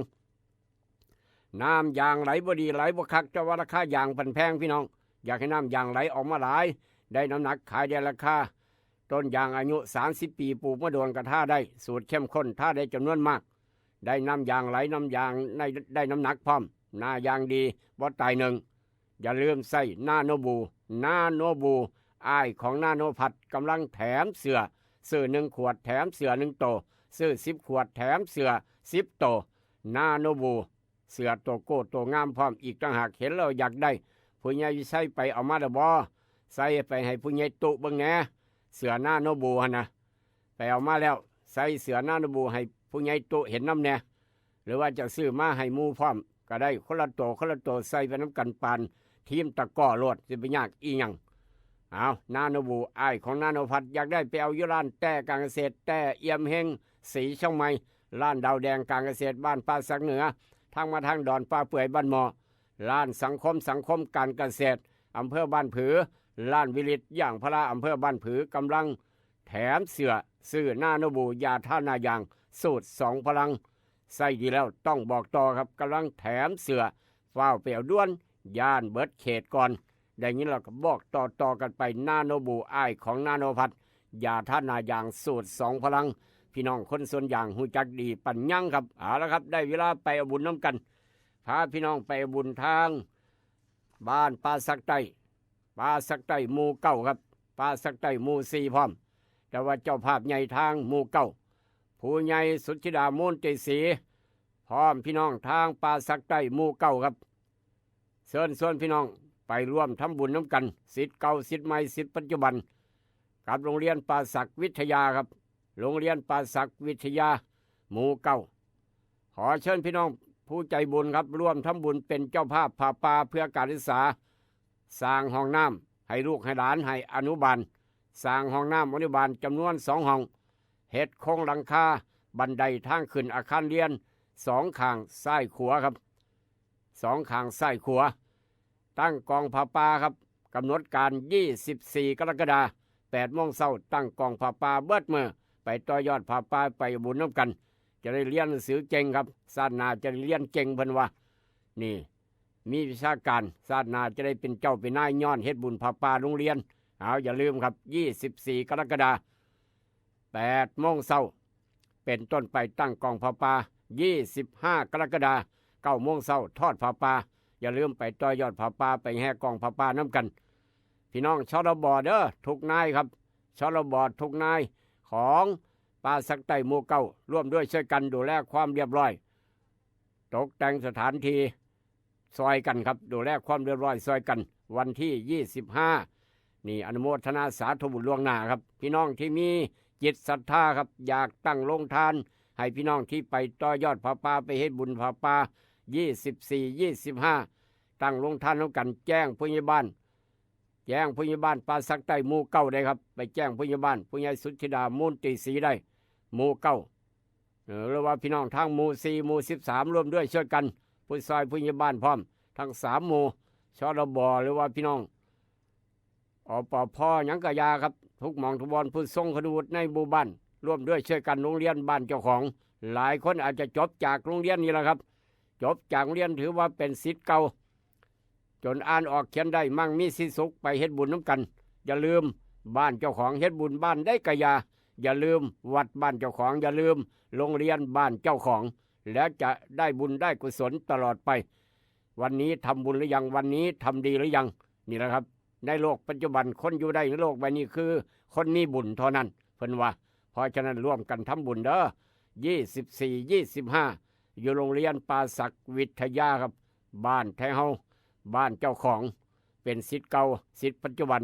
น้ำยางไหลบ่ดีไหลบ่คักจะว่าราคายางพันแพงพี่น้องอยากให้น้ำยางไหลออกมาหลายได้น้ำหนักขายได้ราคาต้นยางอายุ30 ปีปลูกมาโดนกระท่าได้สูตรเข้มข้นท่าได้จำนวนมากได้น้ำยางไหลน้ำยางได้น้ำหนักพร้อมหน้ายางดีบ่ตายหนึ่งอย่าลืมใส่นาโนบูอ้ายของนาโนพัดกำลังแถมเสือซื้อ1 ขวดแถมเสือ1 โตซื้อ10 ขวดแถมเสือ10 โตนาโนบูเสือโตโก้โตงามพร้อมอีกต่างหากเห็นแล้วอยากได้ผู้ใหญ่ใส่ไปเอามาดบ่ใส่ไปให้ผู้ใหญ่ตุเบิ่งแหน่เสือนาโนบูหั่นนะไปเอามาแล้วใส่เสือนาโนบูให้ผู้ใหญ่ตุเห็นน้ำแหน่หรือว่าจะซื้อมาให้หมู่พร้อมก็ได้คนละโตใส่ไปน้ำกันปานทีมตะก้อโลดสิไปยากอีหยังเอานาโนบูอ้ายของนาโนพัดอยากได้ไปเอาอยู่ร้านแต่การเกษตรแต่เอี่ยมเฮงสีช่องไม้ร้านดาวแดงการเกษตรบ้านป่าสักเหนือทางมาทางดอนป่าเปื่อยบ้านหมอ ล้านสังคมการเกษตรอำเภอบ้านผือล้านวิลิตย่างพระอำเภอบ้านผือกำลังแถมเสือซื้อนาโนบูยาท่านายางสูตร2 พลังใส่ดีแล้วต้องบอกต่อครับกำลังแถมเสือฟ้าวเปี่ยวด้วนย่านเบิดเขตก่อนได้ยินเราก็บอกต่อกันไปนาโนบูอ้ายของนาโนพัดยาท่านายางสูตร2 พลังพี่น้องคนส่วนอย่างหูจักดีปัญญังครับเอาละครับได้เวลาไปเอาบุญน้ำกันพาพี่น้องไปเอาบุญทางบ้านป่าสักไต้หมู่เก้าครับป่าสักไต้หมู่4พร้อมแต่ว่าเจ้าภาพใหญ่ทางหมู่เก้าผู้ใหญ่สุทธิดามูลติศรีพร้อมพี่น้องทางป่าสักไต้หมู่เก้าครับเชิญชวนพี่น้องไปร่วมทำบุญน้ำกันศิษย์เก่าศิษย์ใหม่ศิษย์ปัจจุบันกับโรงเรียนป่าสักวิทยาครับโรงเรียนป่าสักวิทยาหมู่เก้าขอเชิญพี่น้องผู้ใจบุญครับร่วมทำบุญเป็นเจ้าภาพผ้าป่าเพื่อการศึกษาสร้างห้องน้ำให้ลูกให้หลานให้อนุบาลสร้างห้องน้ำอนุบาลจำนวน2 ห้องเฮ็ดโครงหลังคาบันไดทางขึ้นอาคารเรียน2 ข้างซ้ายขวาครับ2 ข้างซ้ายขวาตั้งกองผ้าป่าครับกำหนดการ24 กรกฎาคม 8 โมงเช้าตั้งกองผ้าป่าเบิดมือไปต่อยอดผ้าป่าไปบุญน้ำกันจะได้เรียนหนังสือเก่งครับศาสนาจะได้เรียนเก่งเพิ่นว่านี่มีวิชาการศาสนาจะได้เป็นเจ้าเป็นนายย้อนเฮ็ดบุญผ้าป่าโรงเรียนเอาอย่าลืมครับ24 กรกฎาคม 8 โมงเช้าเป็นต้นไปตั้งกองผ้าป่า25 กรกฎาคม 9 โมงเช้าทอดผ้าป่าอย่าลืมไปต่อยอดผ้าป่าไปแห่กองผ้าป่าน้ำกันพี่น้องชรบเด้อทุกนายครับชรบทุกนายของป่าสักไต้หมู่เก้าร่วมด้วยช่วยกันดูแลความเรียบร้อยตกแต่งสถานที่ซอยกันครับดูแลความเรียบร้อยซอยกันวันที่25นี่อนุโมทนาสาธุบุญล่วงหน้าครับพี่น้องที่มีจิตศรัทธาครับอยากตั้งโรงทานให้พี่น้องที่ไปต่อยอดผ้าป่าไปเฮ็ดบุญผ้าป่า24-25ตั้งโรงทานแล้วกันแจ้งผู้ใหญ่บ้านป่าสักไต้หมู่เก้าได้ครับไปแจ้งผู้ใหญ่บ้านผู้ใหญ่สุทธิดามูลติศรีได้หมู่เก้าหรือว่าพี่น้องทางหมู่4หมู่13ร่วมด้วยช่วยกันผู้ซอยผู้ใหญ่บ้านพร้อมทั้ง3หมู่ชรบหรือว่าพี่น้องอปพหยังกะยาครับทุกหม่องทุกบอนผู้ทรงคุณวุฒิในหมู่บ้านร่วมด้วยช่วยกันโรงเรียนบ้านเจ้าของหลายคนอาจจะจบจากโรงเรียนนี้แหละครับจบจากโรงเรียนถือว่าเป็นศิษย์เก่าจนอ่านออกเขียนได้มั่งมีสิสุขไปเฮ็ดบุญน้ำกันอย่าลืมบ้านเจ้าของเฮ็ดบุญบ้านได้กะยาอย่าลืมวัดบ้านเจ้าของอย่าลืมโรงเรียนบ้านเจ้าของแล้วจะได้บุญได้กุศลตลอดไปวันนี้ทำบุญหรือยังวันนี้ทำดีหรือยังนี่แหละครับในโลกปัจจุบันคนอยู่ได้ในโลกใบนี้คือคนมีบุญเท่านั้นเพิ่นว่าเพราะฉะนั้นร่วมกันทำบุญเด้อ24-25อยู่โรงเรียนป่าสักวิทยาครับบ้านแท้เฮาบ้านเจ้าของเป็นศิษย์เก่าศิษย์ปัจจุบัน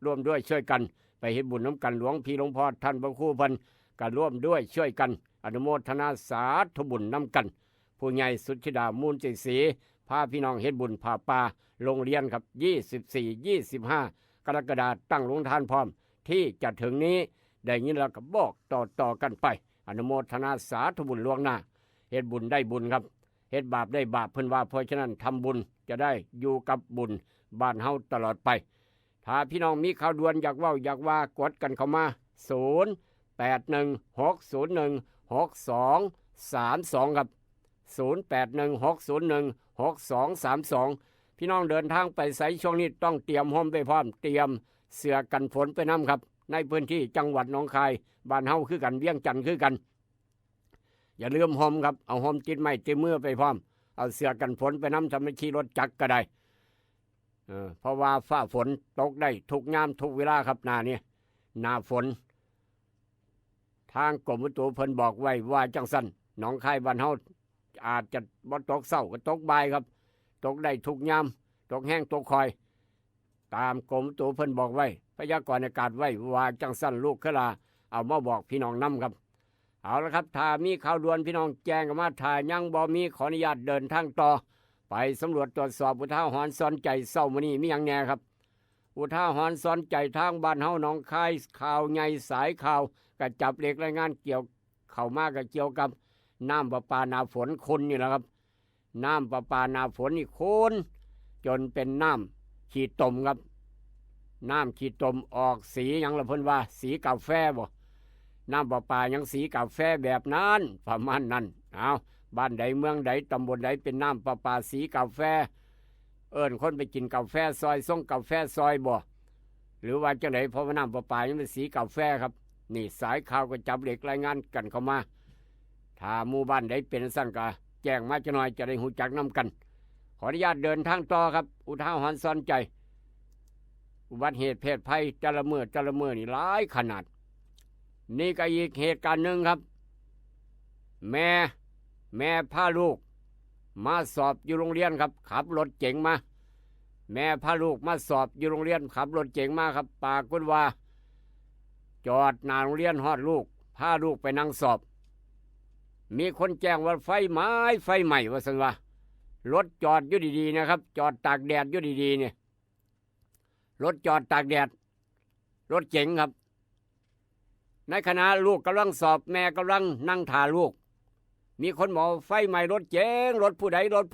ร่วมด้วยช่วยกันไปเฮ็ดบุญน้ำกันหลวงพี่หลวงพ่อท่านพระครูเพิ่นก็ร่วมด้วยช่วยกันอนุโมทนาสาธุบุญน้ำกันผู้ใหญ่สุทธิดามูลติศรีพาพี่น้องเฮ็ดบุญผ้าป่าโรงเรียนครับ24-25 กรกฎาคมตั้งโรงทานพร้อมที่จะถึงนี้ได้ยินแล้วก็บอกต่อกันไปอนุโมทนาสาธุบุญล่วงหน้าเฮ็ดบุญได้บุญครับเฮ็ดบาปได้บาปเพิ่นว่าเพราะฉะนั้นทำบุญจะได้อยู่กับบุญบ้านเฮาตลอดไปถ้าพี่น้องมีข่าวด่วนอยากเว้าอยากว่ากดกันเข้ามา0816016232ครับ0816016232พี่น้องเดินทางไปไสช่วงนี้ต้องเตรียมห่มไปพร้อมเตรียมเสื้อกันฝนไปนำครับในพื้นที่จังหวัดหนองคายบ้านเฮาคือกันเวียงจันทน์คือกันอย่าลืมห่มครับเอาห่มติดไม้ติดมือไปพร้อมเอาเสื้อกันฝนไปนำทำให้ขี่รถจักรก็ได้เพราะว่าฟ้าฝนตกได้ทุกยามทุกเวลาครับหน้าฝนทางกรมอุตุเพิ่นบอกไว้ว่าจังซั่นหนองคายบ้านเฮาอาจจะบ่ตกเช้าก็ตกบ่ายครับตกได้ทุกยามตกแห้งตกคอยตามกรมอุตุเพิ่นบอกไว้พยากรณ์อากาศไว้ว่าจังซั่นลูกเคลาเอามาบอกพี่น้องนำครับเอาละครับถ้ามีข่าวด่วนพี่น้องแจ้งกันมาถ้ายังบ่มีขออนุญาตเดินทางต่อไปสำรวจตรวจสอบอุทาหรณ์สอนใจเช้ามื้อนี้มีหยังแน่ครับอุทาหรณ์สอนใจทางบ้านเฮาหนองคายข่าวใหญ่สายข่าวก็จับเล็กรายงานเกี่ยวเข้ามาก็เกี่ยวกับน้ำประปาหน้าฝนคนนี่แหละครับน้ำประปาหน้าฝนนี่คน จนเป็นน้ำขีดตมครับน้ำขีดตมออกสีหยังละเพิ่นว่าสีกาแฟบ่น้ำประปายังสีกาแฟแบบนั้นประมาณนั้นเอาบ้านใดเมืองใดตำบลใดเป็นน้ำประปาสีกาแฟเอิ้นคนไปกินกาแฟซอยส่งกาแฟซอยบ่หรือว่าจังไดเพราะว่าน้ำประปายังเป็นสีกาแฟครับนี่สายข่าวก็จับเด็กรายงานกันเข้ามาถ้าหมู่บ้านใดเป็นสั่นก็แจ้งมาจะหน่อยจะได้หูจักนำกันขออนุญาตเดินทางต่อครับอุทาหรณ์สอนใจอุบัติเหตุเพศภัยแต่ละเมื่อนี่หลายขนาดนี่ก็อีกเหตุการณ์หนึ่งครับแม่พาลูกมาสอบอยู่โรงเรียนครับขับรถเก๋งมาแม่พาลูกมาสอบอยู่โรงเรียนขับรถเก๋งมาครับปรากฏว่าจอดหน้าโรงเรียนฮอดลูกพาลูกไปนั่งสอบมีคนแจ้งว่าไฟไหม้ว่าซั่นว่ารถจอดอยู่ดีๆนะครับจอดตากแดดอยู่ดีๆเนี่ยรถจอดตากแดดรถเก๋งครับในขณะลูกกำลังสอบแม่กำลังนั่งถ่าลูกมีคนบอกไฟไหม้รถเก๋งรถผู้ใดรถ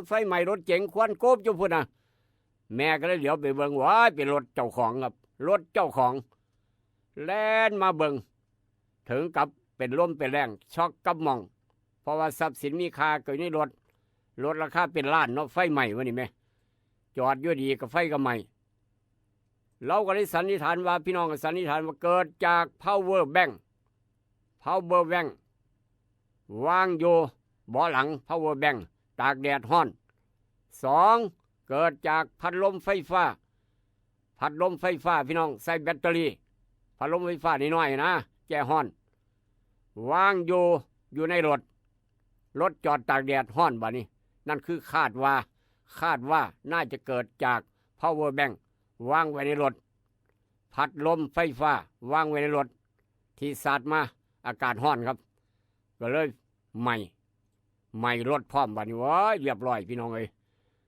ไฟไหม้รถเก๋งควันโกบอยู่พุ่นน่ะแม่ก็เลยเดี๋ยวไปเบิ่งว่าเป็นรถเจ้าของครับรถเจ้าของแล่นมาเบิ่งถึงกับเป็นลมเป็นแรงช็อกกับหม่องเพราะว่าทรัพย์สินมีค่าเกิดในรถราคาเป็นล้านเนาะไฟไหม้วะนี่แม่จอดอยู่ดีกับไฟก็ไหม้เราก็เลยสันนิษฐานว่าพี่น้องก็สันนิษฐานว่าเกิดจาก power bank วางอยู่เบาะหลัง power bank ตากแดดฮ้อน2เกิดจากพัดลมไฟฟ้าพี่น้องใส่แบตเตอรี่พัดลมไฟฟ้าน้อยๆนะแก้ฮ้อนวางอยู่ในรถจอดตากแดดฮ้อนบัดนี้นั่นคือคาดว่าน่าจะเกิดจาก power bank วางไว้ในรถพัดลมไฟฟ้าวางไว้ในรถที่สาดมาอากาศร้อนครับก็เลยไหม้รถพร้อมบัดนี้ว้ายเรียบร้อยพี่น้องเอ้ย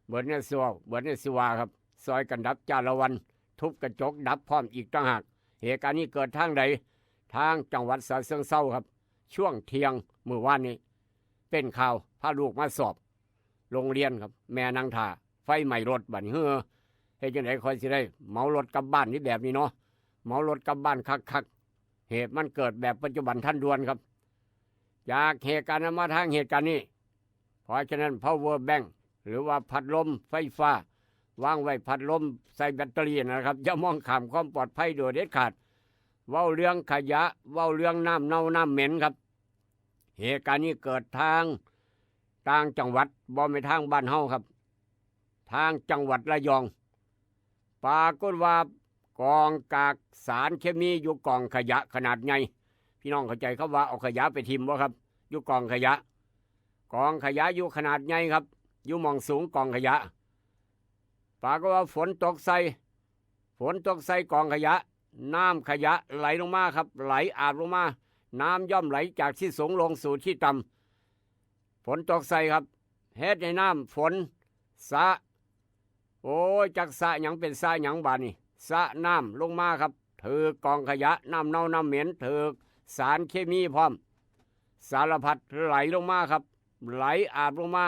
เบิดเนี่ยสิวาครับซอยกันดับจาละวันทุบกระจกดับพร้อมอีกต่างหากเหตุการณ์นี้เกิดทางใดทางจังหวัดฉะเชิงเทราครับช่วงเที่ยงมื้อวานนี้เป็นข่าวพาลูกมาสอบโรงเรียนครับแม่นางท่าไฟไหม้รถบัดนี้เฮ็ดจังได๋ค่อยสิได้เหมารถกลับบ้านนี่แบบนี้เนาะเหมารถกลับบ้านคักเหตุมันเกิดแบบปัจจุบันทันด่วนครับจากเหตุการณ์นั้นมาทางเหตุการณ์นี้เพราะฉะนั้น power bank หรือว่าพัดลมไฟฟ้าวางไว้พัดลมใส่แบตเตอรี่นะครับอย่ามองข้ามความปลอดภัยโดยเด็ดขาดเว้าเรื่องขยะเว้าเรื่องน้ำเน่าน้ำเหม็นครับเหตุการณ์นี้เกิดทางต่างจังหวัดบ่แม่นทางบ้านเฮาครับทางจังหวัดระยองปรากฏว่ากองกากสารเคมีอยู่กองขยะขนาดใหญ่พี่น้องเข้าใจครับว่าเอาขยะไปทิ่มบ่ครับอยู่กองขยะอยู่ขนาดใหญ่ครับอยู่หม่องสูงกองขยะปรากฏว่าฝนตกใส่กองขยะน้ำขยะไหลลงมาครับไหลอาบลงมาน้ำย่อมไหลจากที่สูงลงสู่ที่ต่ำฝนตกใส่ครับเฮ็ดให้น้ำฝนสะโอ้ยจากสะหยังเป็นสะหยังบาดนี่สะน้ำลงมาครับถือกองขยะน้ำเน่าน้ำเหม็นถือสารเคมีพร้อมสารพัดไหลลงมาครับไหลอาบลงมา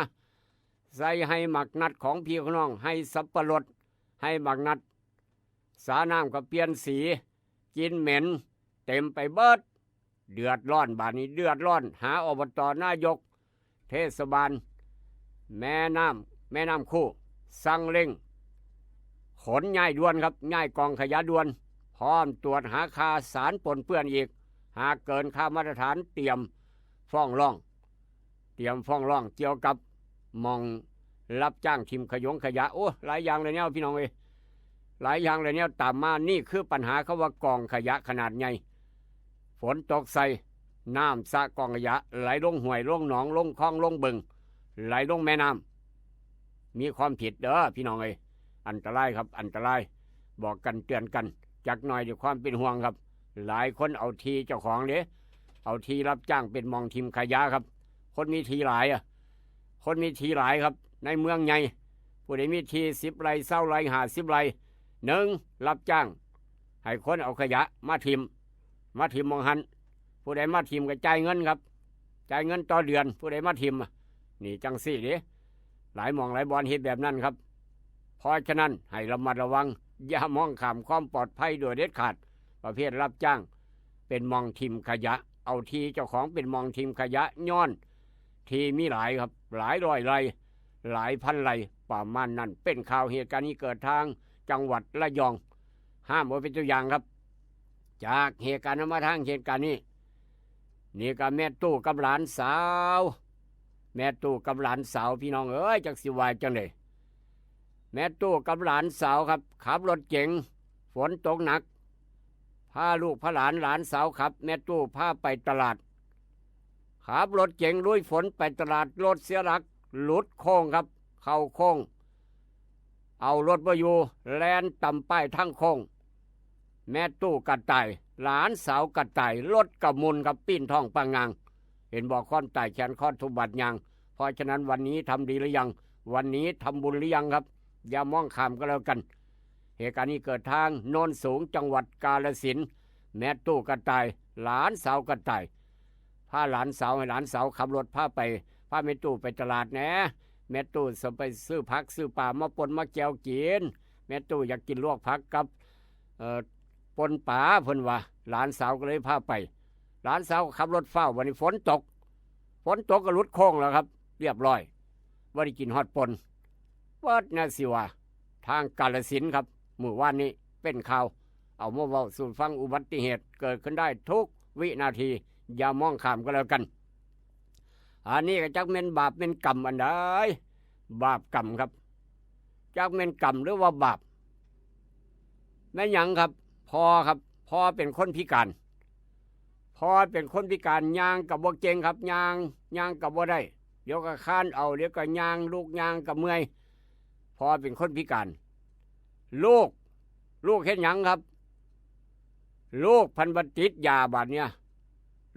ใส่ให้หมักนัดของพี่ของน้องให้สับปะรดให้หมักนัดสาน้ำก็เปลี่ยนสีกินเหม็นเต็มไปเบิดเดือดร้อนบาดนี้เดือดร้อนหาอบต.นายกเทศบาลแม่น้ำคู่สั่งเร่งขนย้ายด่วนครับย้ายกองขยะด่วนพร้อมตรวจหาค่าสารปนเปื้อนอีกหากเกินค่ามาตรฐานเตรียมฟ้องร้องเกี่ยวกับมองรับจ้างทิมขยะโอ้หลายอย่างเลยเนี่ยพี่น้องเอ้ยหลายอย่างเลยเนี่ยตามมานี่คือปัญหาเขาว่ากองขยะขนาดใหญ่ฝนตกใส่น้ำสะกองขยะไหลลงห้วยลงหนองลงคลองลงบึงไหลลงแม่น้ำมีความผิดเด้อพี่น้องเอ้ยอันตรายครับอันตรายบอกกันเตือนกันจักหน่อยด้วยความเป็นห่วงครับหลายคนเอาทีเจ้าของเด้เอาทีรับจ้างเป็นมองทิมขยะครับคนมีทีหลายครับในเมืองใหญ่ผู้ใดมีที10 ไร่20 ไร่50 ไร่1รับจ้างให้คนเอาขยะมาทิมมองหันผู้ใดมาทิมก็จ่ายเงินครับจ่ายเงินต่อเดือนผู้ใดมาทิมนี่จังสี่เด้หลายมองหลายบอนเฮ็ดแบบนั้นครับ เพราะฉะนั้นให้ระมัดระวังอย่ามองข้ามความปลอดภัยโดยเด็ดขาดประเภทรับจ้างเป็นมองทิมขยะเอาทีเจ้าของเป็นมองทิมขยะย้อนทีมีหลายครับหลายร้อยไร่หลายพันไร่ประมาณนั้นเป็นข่าวเหตุการณ์นี้เกิดทางจังหวัดระยองห้ามไว้เป็นตัวอย่างครับจากเหตุการณ์มาทางเหตุการณ์นี้นี่ก็แม่ตู้กับหลานสาวแม่ตู้กับหลานสาวพี่น้องเอ้ยจักสิวายจังเลยแม่ตู้กับหลานสาวครับขับรถเก๋งฝนตกหนักพาลูกพาหลานสาวขับแม่ตู้พาไปตลาดขับรถเก๋งลุยฝนไปตลาดรถเสียหลักหลุดโค้งครับเข้าโค้งเอารถมาอยู่แลนต่ำป้ายทั้งโค้งแม่ตู้กัดไตหลานสาวกัดไตรถกระมุนกับปิ้นท้องปังงางเห็นบอกค้อนไตแขนค้อนทุบัดยางเพราะฉะนั้นวันนี้ทำดีหรือยังวันนี้ทำบุญหรือยังครับอย่ามองข้ามก็แล้วกันเหตุการณ์นี้เกิดทางโนนสูงจังหวัดกาฬสินธุ์แม่ตู้กัดไตหลานสาวกัดไตพาหลานสาวให้หลานสาวขับรถพาแม่ตู้ไปตลาดแหนะแม่ตู้จะไปซื้อผักซื้อปลามาปนมาแจวกินแม่ตู้อยากกินลวกผักกับปนป่าเพิ่นว่าหลานสาวก็เลยพาไปหลานสาวขับรถเฝ้าวันนี้ฝนตกก็หลุดโค้งแล้วครับเรียบร้อยว่าได้กินฮอดปนวัดนาสิวาทางกาฬสินธุ์ครับเมื่อวานนี้เป็นข่าวเอามาเว้าสู่ฟังอุบัติเหตุเกิดขึ้นได้ทุกวินาทีอย่ามองข้ามก็แล้วกันอันนี้ก็จักเม่นบาปเป็นกรรมอันใดบาปกรรมครับจักเม่นกรรมหรือว่าบาปแม่หยังครับพ่อครับพ่อเป็นคนพิการพ่อเป็นคนพิการย่างกับบ่เก่งครับย่างกับบ่ได้เดี๋ยวก็ค้านเอาเดี๋ยวก็ย่างลูกย่างกับเมื่อยพ่อเป็นคนพิการลูกเห็นหยังครับลูกพันบัติดยาบาดเนี่ย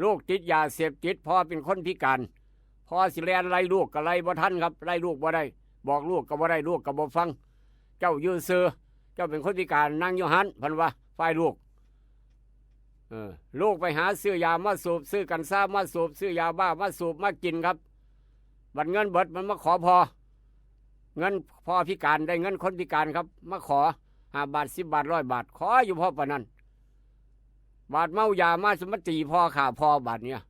ลูกติดยาเสพติดพ่อเป็นคนพิการพ่อสิแลนไล่ลูกก็ไล่บ่ทันครับไล่ลูกบ่ได้บอกลูกก็บ่ได้ลูกก็บ่ฟังเจ้ายืนซื่อเจ้าเป็นคนพิการนั่งอยู่หันพันว่าฝ่ายลูกลูกไปหาซื้อยามาสูบซื้อกันซ่ามาสูบซื้อยาบ้ามาสูบมากินครับบัดเงินเบิดมันมาขอพอเงินพ่อพิการได้เงินคนพิการครับมาขอ5 บาท10 บาท100 บาทขออยู่พ่อปานนั้นบาทเมายามาสมตีพ่อขาพ่อบาทเนี่ย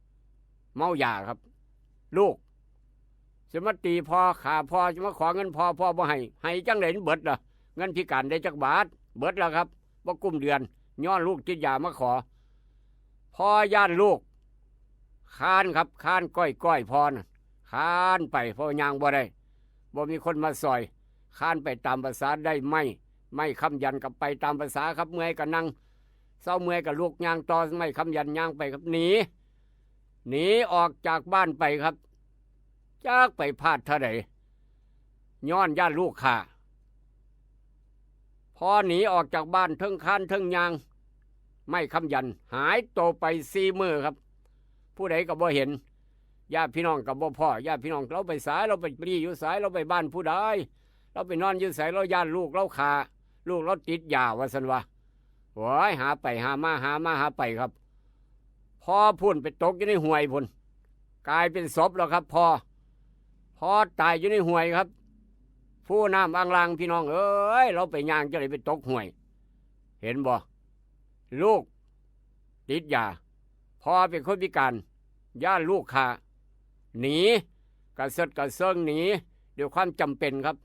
เมายาครับลูกสมตีพ่อขาพ่อจะมาขอเงินพ่อบ่ให้จังได๋เบิดล่ะเงินพิการได้จักบาทเบิดแล้วครับบ่กุ้มเดือนย้อนลูกติดยามาขอพ่อย่านลูกค้านครับค้านก้อยพ่อน่ะค้านไปพ่อย่างบ่ได้บ่มีคนมาซอยค้านไปตามภาษาได้ไม่คำยันกับไปตามภาษาครับเมื่อยก็นั่งเศร้าเมื่อยกับลูกย่างต่อไม่คำยันย่างไปครับหนีออกจากบ้านไปครับจากไปพลาดเท่าใดย้อนย่านลูกขาพอหนีออกจากบ้านเทิงคานเทิงยางไม่คำยันหายตัวไป4 มื้อครับผู้ใดก็บ่เห็นญาติพี่น้องก็บ่พ่อญาติพี่น้องเราไปสายเราไปปรีอยู่สายเราไปบ้านผู้ใดเราไปนอนอยู่สายเราย่านลูกเราขาลูกเราติดยาว่าซั่นว่าโอ้ยหาไปหามาไปครับพอพุ่นไปตกอยู่ในห้วยพุ่นกลายเป็นศพแล้วครับพอตายอยู่ในห้วยครับผู้น้ำอ่างลางพี่น้องเอ้ยเราไปย่างจะได้ไปตกห้วยเห็นบ่ลูกติดยาพอเป็นคนพิการย่านลูกขาหนีกระเซิดกระเซิงหนีด้วยความจำเป็นครับ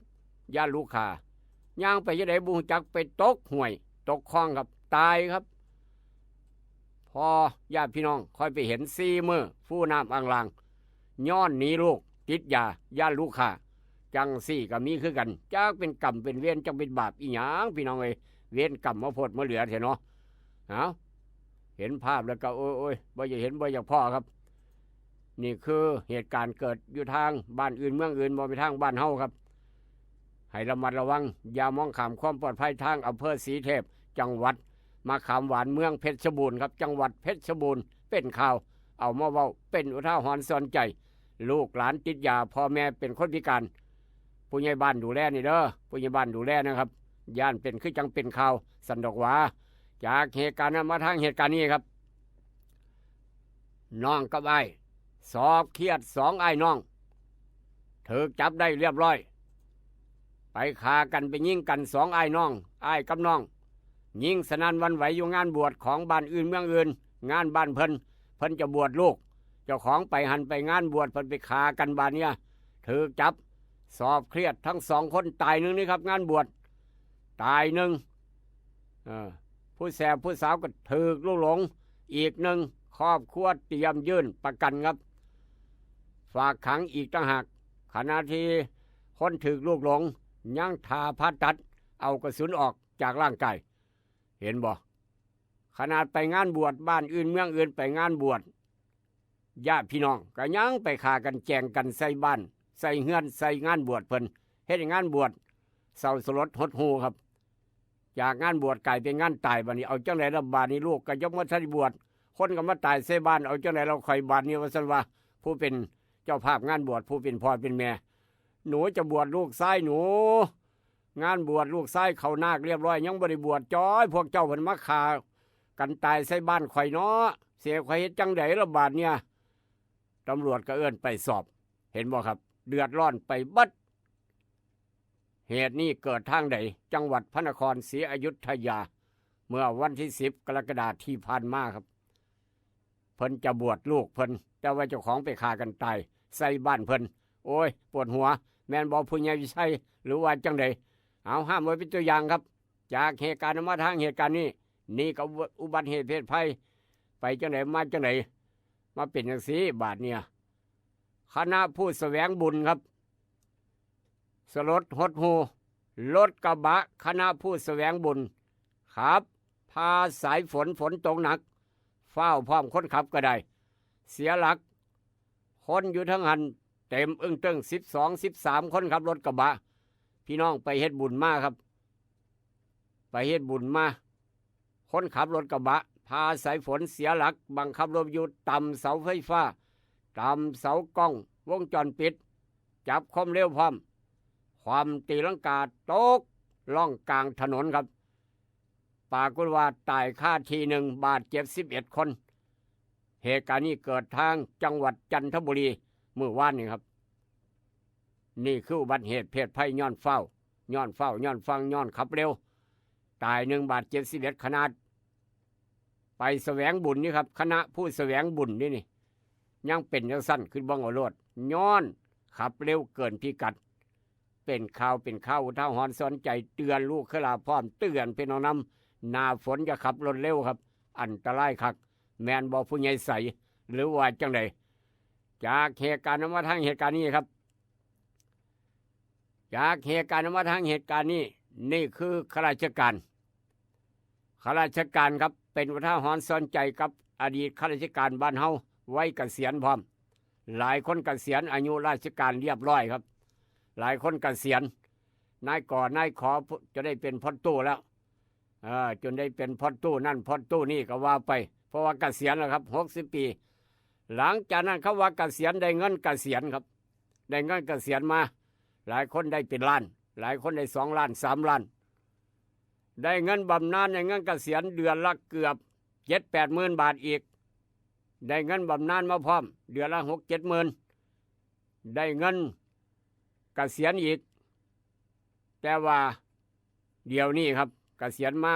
ย่านลูกขาย่างไปจะได้บุญจักไปตกห้วยตกคลองครับตายครับพอญาติพี่น้องคอยไปเห็น4 มื้อผู้น้ำอ่างลางย้อนหนีลูกติดยาย่านลูกขาจังสี่ก็มีคือกันจักเป็นกรรมเป็นเวรจังเป็นบาปอีหยังพี่น้องเอ้ยเวรกรรมมาโพดมาเหลือเถอะเนาะเอาเห็นภาพแล้วก็โอ้ยบ่อยากเห็นบ่อยากพ่อครับนี่คือเหตุการณ์เกิดอยู่ทางบ้านอื่นเมืองอื่นบ่ไปทางบ้านเฮาครับให้ระมัดระวังอย่ามองข้ามความปลอดภัยทางอำเภอศรีเทพจังหวัดมะขามหวานเมืองเพชรบูรณ์ครับจังหวัดเพชรบูรณ์เป็นข่าวเอามาเว้าเป็นอุทาหรณ์สอนใจลูกหลานติดยาพ่อแม่เป็นคนพิการผู้ใหญ่บ้านดูแลนี่เด้อผู้ใหญ่บ้านดูแลนะครับย่านเป็นคือจังเป็นข่าวสันดอกหวาจากเหตุการณ์นั้นมาทางเหตุการณ์นี้ครับน้องกับไอ้สอบเครียด2 ไอ้น้องถูกจับได้เรียบร้อย ไปฆ่ากันไปยิงกันสองอ้ายน้องอ้ายกับน้องยิงสนั่นหวันไหวอยู่งานบวชของบ้านอื่นเมืองอื่นงานบ้านเพิ่นจะบวชลูกเจ้าของไปหันไปงานบวชเพิ่นไปฆ่ากันบ้านเนี่ยถือจับสอบเครียดทั้งสองคนตายหนึ่งนี่ครับงานบวชตายหนึ่งผู้แสบผู้สาวก็ถือลูกหลงอีกหนึ่งครอบครัวเตรียมยื่นประกันครับฝากขังอีกต่างหากขณะที่คนถือลูกหลงยังทาผ่าตัดเอากระสุนออกจากร่างกายเห็นบ่ขนาดไปงานบวชบ้านอื่นเมืองอื่นไปงานบวชญาติพี่น้องก็ยังไปฆ่ากันแจงกันใส่บ้านใส่เฮือนใส่งานบวชเพิ่นเฮ็ดงานบวชเศร้าสลดหดหูครับจากงานบวชกลายเป็นงานตายบัดนี้เอาจังได๋ล่ะบาดนี้ลูกก็ยกมาทันบวชคนก็มาตายใส่บ้านเอาจังได๋เราค่อยบาดนี้ว่าซั่นว่าผู้เป็นเจ้าภาพงานบวชผู้เป็นพ่อเป็นแม่หนูจะบวชลูกชายหนูงานบวชลูกชายเข้านาคเรียบร้อยยังบ่ได้บวชจ้อยพวกเจ้าเพิ่นมาฆ่ากันตายใส่บ้านข่อยเนาะเสียข่อยเฮ็ดจังได๋ล่ะบาดเนี่ยตำรวจก็เอิ้นไปสอบเห็นบ่ครับเดือดร้อนไปบัดเหตุนี้เกิดทางใดจังหวัดพระนครศรีอยุธยาเมื่อวันที่10 กรกฎาคมที่ผ่านมาครับเพิ่นจะบวชลูกเพิ่นแต่ว่าเจ้าของไปฆ่ากันตายใส่บ้านเพิ่นโอ้ยปวดหัวแม่นบ่ผู้ใหญ่วิชัยหรือว่าจังใดเอาห้ามไว้เป็นตัวอย่างครับจากเหตุการณ์มาทางเหตุการณ์นี้นี่ก็อุบัติเหตุเพศภัยไปจังไหนมาจังไหนมาเป็นจังซี่บาดเนี่ยคณะผู้แสวงบุญครับสลดหดหูรถกระบะคณะผู้แสวงบุญครับพาสายฝนตกหนักเฝ้าพร้อมคนขับก็ได้เสียหลักคนอยู่ทั้งหันเต็มอึ้งตึง12-13 คนครับรถกระบะพี่น้องไปเฮ็ดบุญมาครับไปเฮ็ดบุญมาคนขับรถกระบะพาสายฝนเสียหลักบังคับรถอยู่ต่ำเสาไฟฟ้าต่ำเสากล้องวงจรปิดจับความเร็วพร้อมความตีลังกาตกล่องกลางถนนครับปรากฏว่าตายคาทีหนึ่งบาดเจ็บ11 คนเหตุการณ์นี้เกิดทางจังหวัดจันทบุรีเมื่อวานนี้ครับนี่คืออุบัติเหตุเพศภัยย้อนเฝ้าย้อนฟังย้อนขับเร็วตาย1 บาดเจ็บ11ขนาดไปแสวงบุญนี่ครับคณะผู้แสวงบุญนี่ยังเป็นจังสั้นขึ้นบ้องเอาโลดย้อนขับเร็วเกินพิกัดเป็นข่าวอุทาหรณ์สอนใจเตือนลูกขลาพร้อมเตือนเป็นน้องนำหน้าฝนจะขับรถเร็วครับอันตรายคักแมนบอกผู้ใหญ่ใสหรือว่าจังใดจากเหตุการณ์มาทางเหตุการณ์นี้ครับจากเหตุการณ์มาทางเหตุการณ์นี้นี่คือข้าราชการครับเป็นอุทาหรณ์สอนใจกับอดีตข้าราชการบ้านเฮาไว้เกษียณพร้อมหลายคนเกษียณอายุราชการเรียบร้อยครับหลายคนเกษียณนายก่อนายขอจะได้เป็นพอตู้แล้วจนได้เป็นพอตู้นั่นพอตู้นี่ก็ว่าไปเพราะว่าเกษียณแล้วครับ60 ปีหลังจากนั้นเขาว่าเกษียณได้เงินเกษียณครับได้เงินเกษียณมาหลายคนได้เป็นล้านหลายคนได้2 ล้าน3 ล้านได้เงินบำนาญได้เงินเกษียณเดือนละเกือบ7-8 หมื่นบาทอีกได้เงินบำนาญมาพร้อมเดือนละ6-7 หมื่นได้เงินเกษียณอีกแต่ว่าเดี๋ยวนี้ครับเกษียณมา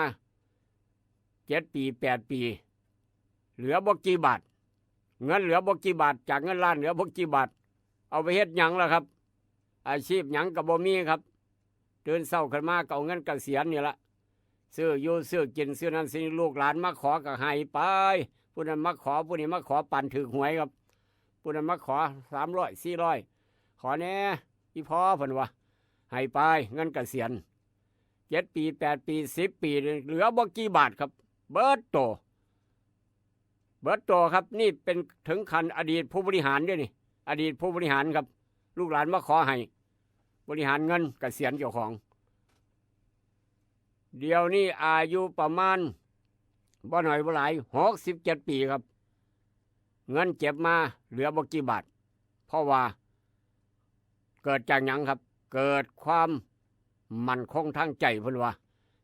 7 ปี 8 ปีเหลือบ่กี่บาทเงินเหลือบ่กี่บาทจากเงินล้านเหลือบ่กี่บาทเอาไปเฮ็ดหยังล่ะครับอาชีพหยังก็บ่มีครับตื่นเช้าขึ้นมาก็เอาเงินเกษียณนี่ละซื้ออยู่ซื้อกินซื้อนั้นซื้อลูกหลานมาขอก็ให้ไปผู้นั้นมาขอผู้นี้มาขอปั่นถือหวยครับผู้นั้นมาขอ300 400ขอแน่อีพ่อเพิ่นว่าให้ไปเงินเกษียณ7 ปี 8 ปี 10 ปีเหลือบ่กี่บาทครับเบิดโตครับนี่เป็นถึงขั้นอดีตผู้บริหารด้วยนี่อดีตผู้บริหารครับลูกหลานมาขอให้บริหารเงินเกษียณเจ้าของเดี๋ยวนี้อายุประมาณบ่หน่อยบ่หลาย67 ปีครับเงินเจ็บมาเหลือบ่กี่บาทเพราะว่าเกิดจากหยังครับเกิดความมั่นคงทางใจเพิ่นว่า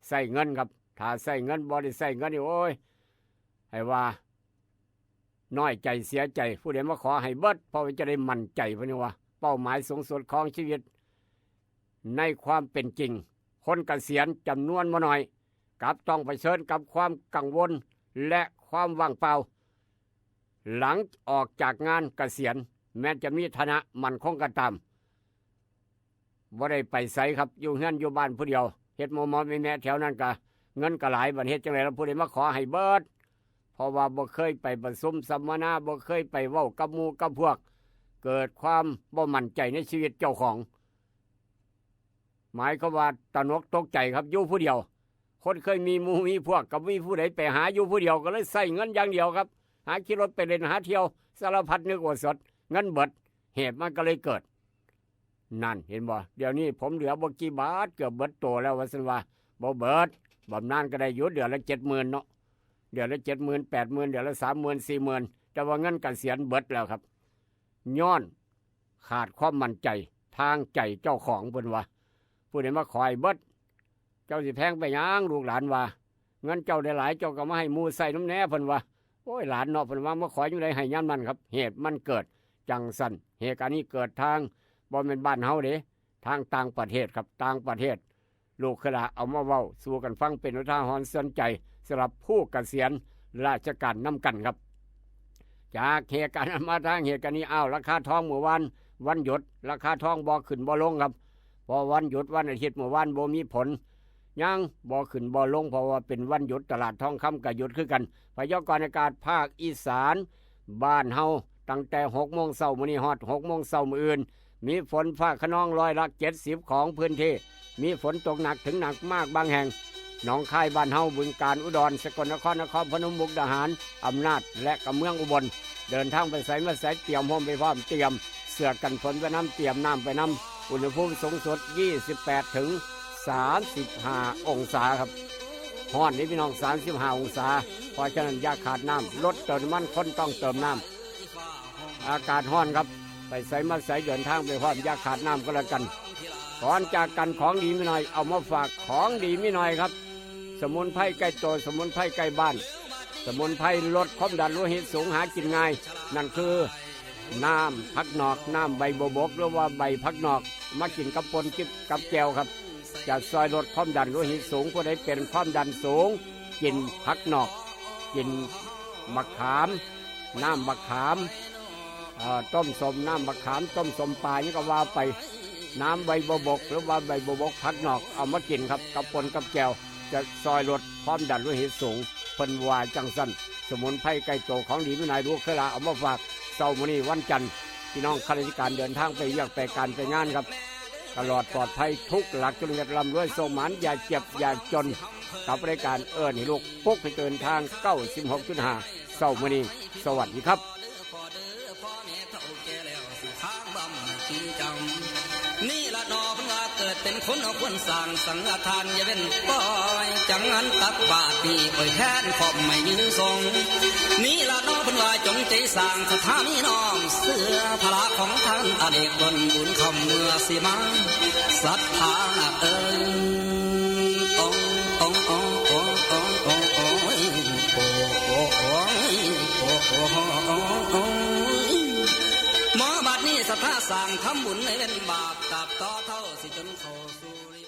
ใส่เงินครับถ้าใส่เงินบ่ได้ใส่เงินนี่โอ้ยให้ว่าน้อยใจเสียใจผู้ใดมาขอให้เบิดเพราะว่าจะได้มั่นใจเพิ่นว่าเป้าหมายสูงสุดของชีวิต ในความเป็นจริงคนเกษียณจำนวนบ่น้อยกับต้องเผชิญกับความกังวลและความว่างเปล่าหลังออกจากงานเกษียณแม้จะมีฐานะมั่นคงก็ตามบ่ได้ไปไสครับอยู่เฮือนอยู่บ้านผู้เดียวเฮ็ดหมอแม่แถวนั้นก็เงินก็หลายบัดเฮ็ดจังได๋ล่ะผู้ใดมาขอให้เบิดเพราะว่าบ่เคยไปประชุมสัมมนาบ่เคยไปเว้ากับหมู่กับพวกเกิดความบ่มั่นใจในชีวิตเจ้าของหมายความว่าตระหนกตกใจครับอยู่ผู้เดียวคนเคยมีหมู่มีพวกกับมีผู้ใดไปหาอยู่ผู้เดียวก็เลยใช้เงินอย่างเดียวครับหาขี่รถไปเล่นหาเที่ยวสารพัดนึกว่าสดเงินเบิดเหตุมันก็เลยเกิดนั่นเห็นบ่เดี๋ยวนี้ผมเหลือบ่กี่บาทเกือบเบิดโตแล้วว่าซั่นว่าบ่เบิดบำนาญก็ได้อยู่เดือนละ 70,000 เนาะเดือนละ 70,000 80,000 เดือนละ 30,000 40,000แต่ว่าเงินเกษียณเบิดแล้วครับย้อนขาดความมั่นใจทางใจเจ้าของเพิ่นว่าผู้ใดมาขอให้เบิดเจ้าสิแพงไปหยังลูกหลานว่าเงินเจ้าได้หลายเจ้าก็มาให้หมู่ใส่น้ำแหน่เพิ่นว่าโอ้ยหลานเนาะเพิ่นว่ามาขออยู่ได้ให้ยามนั้นครับเหตุมันเกิดจังซั่นเหตุการณ์นี้เกิดทางบ่แม่นบ้านเฮาเด้ทางต่างประเทศครับต่างประเทศลูกขลาเอามาเว้าสู่กันฟังเป็นอุทาหรณ์เตือนใจสำหรับผู้เกษียณราชการนำกันครับจากเหตุการณ์มาทางเหตุการณ์นี้ราคาทองเมื่อวานวันหยุดราคาทองบ่ขึ้นบ่ลงครับพอวันหยุดวันอาทิตย์เมื่อวานบ่มีผลยังบ่ขึ้นบ่ลงเพราะว่าเป็นวันหยุดตลาดทองคำก็หยุดคือกันพยากรณ์อากาศภาคอีสานบ้านเฮาตั้งแต่ 6 โมงเช้ามื้อนี้ฮอด 6 โมงเช้ามื้ออื่นมีฝนฟ้าคะนองร้อยละ 70 ของพื้นที่มีฝนตกหนักถึงหนักมากบางแห่งหนองคายบ้านเฮาบึงกาฬอุดรสกลนครนครพนมมุกดาหารอำนาจและก็เมืองอุบลเดินทางไปไสมาไสเตรียมพร้อมไปพร้อมเตรียมเสื้อกันฝนไปน้ำเตรียมน้ำไปน้ำอุณหภูมิสูงสุด28 ถึง 35 องศาครับฮ้อนนี่พี่น้อง35 องศาเพราะฉะนั้นอย่าขาดน้ำรถเติมน้ำมันคนต้องเติมน้ำอากาศฮ้อนครับไปไสมาไสเดินทางไปพร้อมอย่าขาดน้ำก็แล้วกันก่อนจากกันของดีมิหน่อยเอามาฝากของดีมิหน่อยครับสมุนไพรใกล้ตัวสมุนไพรใกล้บ้านสมุนไพรลดความดันโลหิตสูงหากินง่ายนั่นคือน้ำผักนอกน้ำใบบัวบกหรือว่าใบผักนอกมากินกับปนจิบกับแก้วครับจะซอยลดความดันโลหิตสูงผู้ใดเป็นความดันสูงกินผักนอกกินมะขามน้ำมะขามต้มสมน้ำมะขามต้มสมปลานี่ก็ว่าไปน้ำใบบัวบกหรือว่าใบบัวบกผักนอกเอามากินครับกับปนกับแก้วจะซอยลดความดันโลหิตสูงเพิ่นว่าจังสั้นสมุนไพรไก่โตของดีวินัยรู้เคลาเอามาฝากเช้ามื้อนี้วันจันทร์พี่น้องข้าราชการเดินทางไปเรียกไปการไปงานครับตลอดปลอดภัยทุกหลักจนลำรวยโสมานอย่าเจ็บอย่าจนกับรายการให้ลูกปุ๊กให้เดินทาง 96.5 เช้ามื้อนี้สวัสดีครับนี่ละนอเพิ่งว่าเกิดเป็นคนเอาควรสั่งสังฆทานอย่าเป็นปล่อยจังงั้นตักบาตรนี่ปล่อยแทนขอบไม่ยืนทรงนี่ละนอเพิ่งว่าจงใจสั่งสถานีน้องเสื้อพระของท่านอเนกบนบุญคำเมื่อสิมาศรัทธาองหมอบัดนี้สถาสั่งทำบุญให้เป็นบาปกับต่อเท่าสิจนเข้าสู่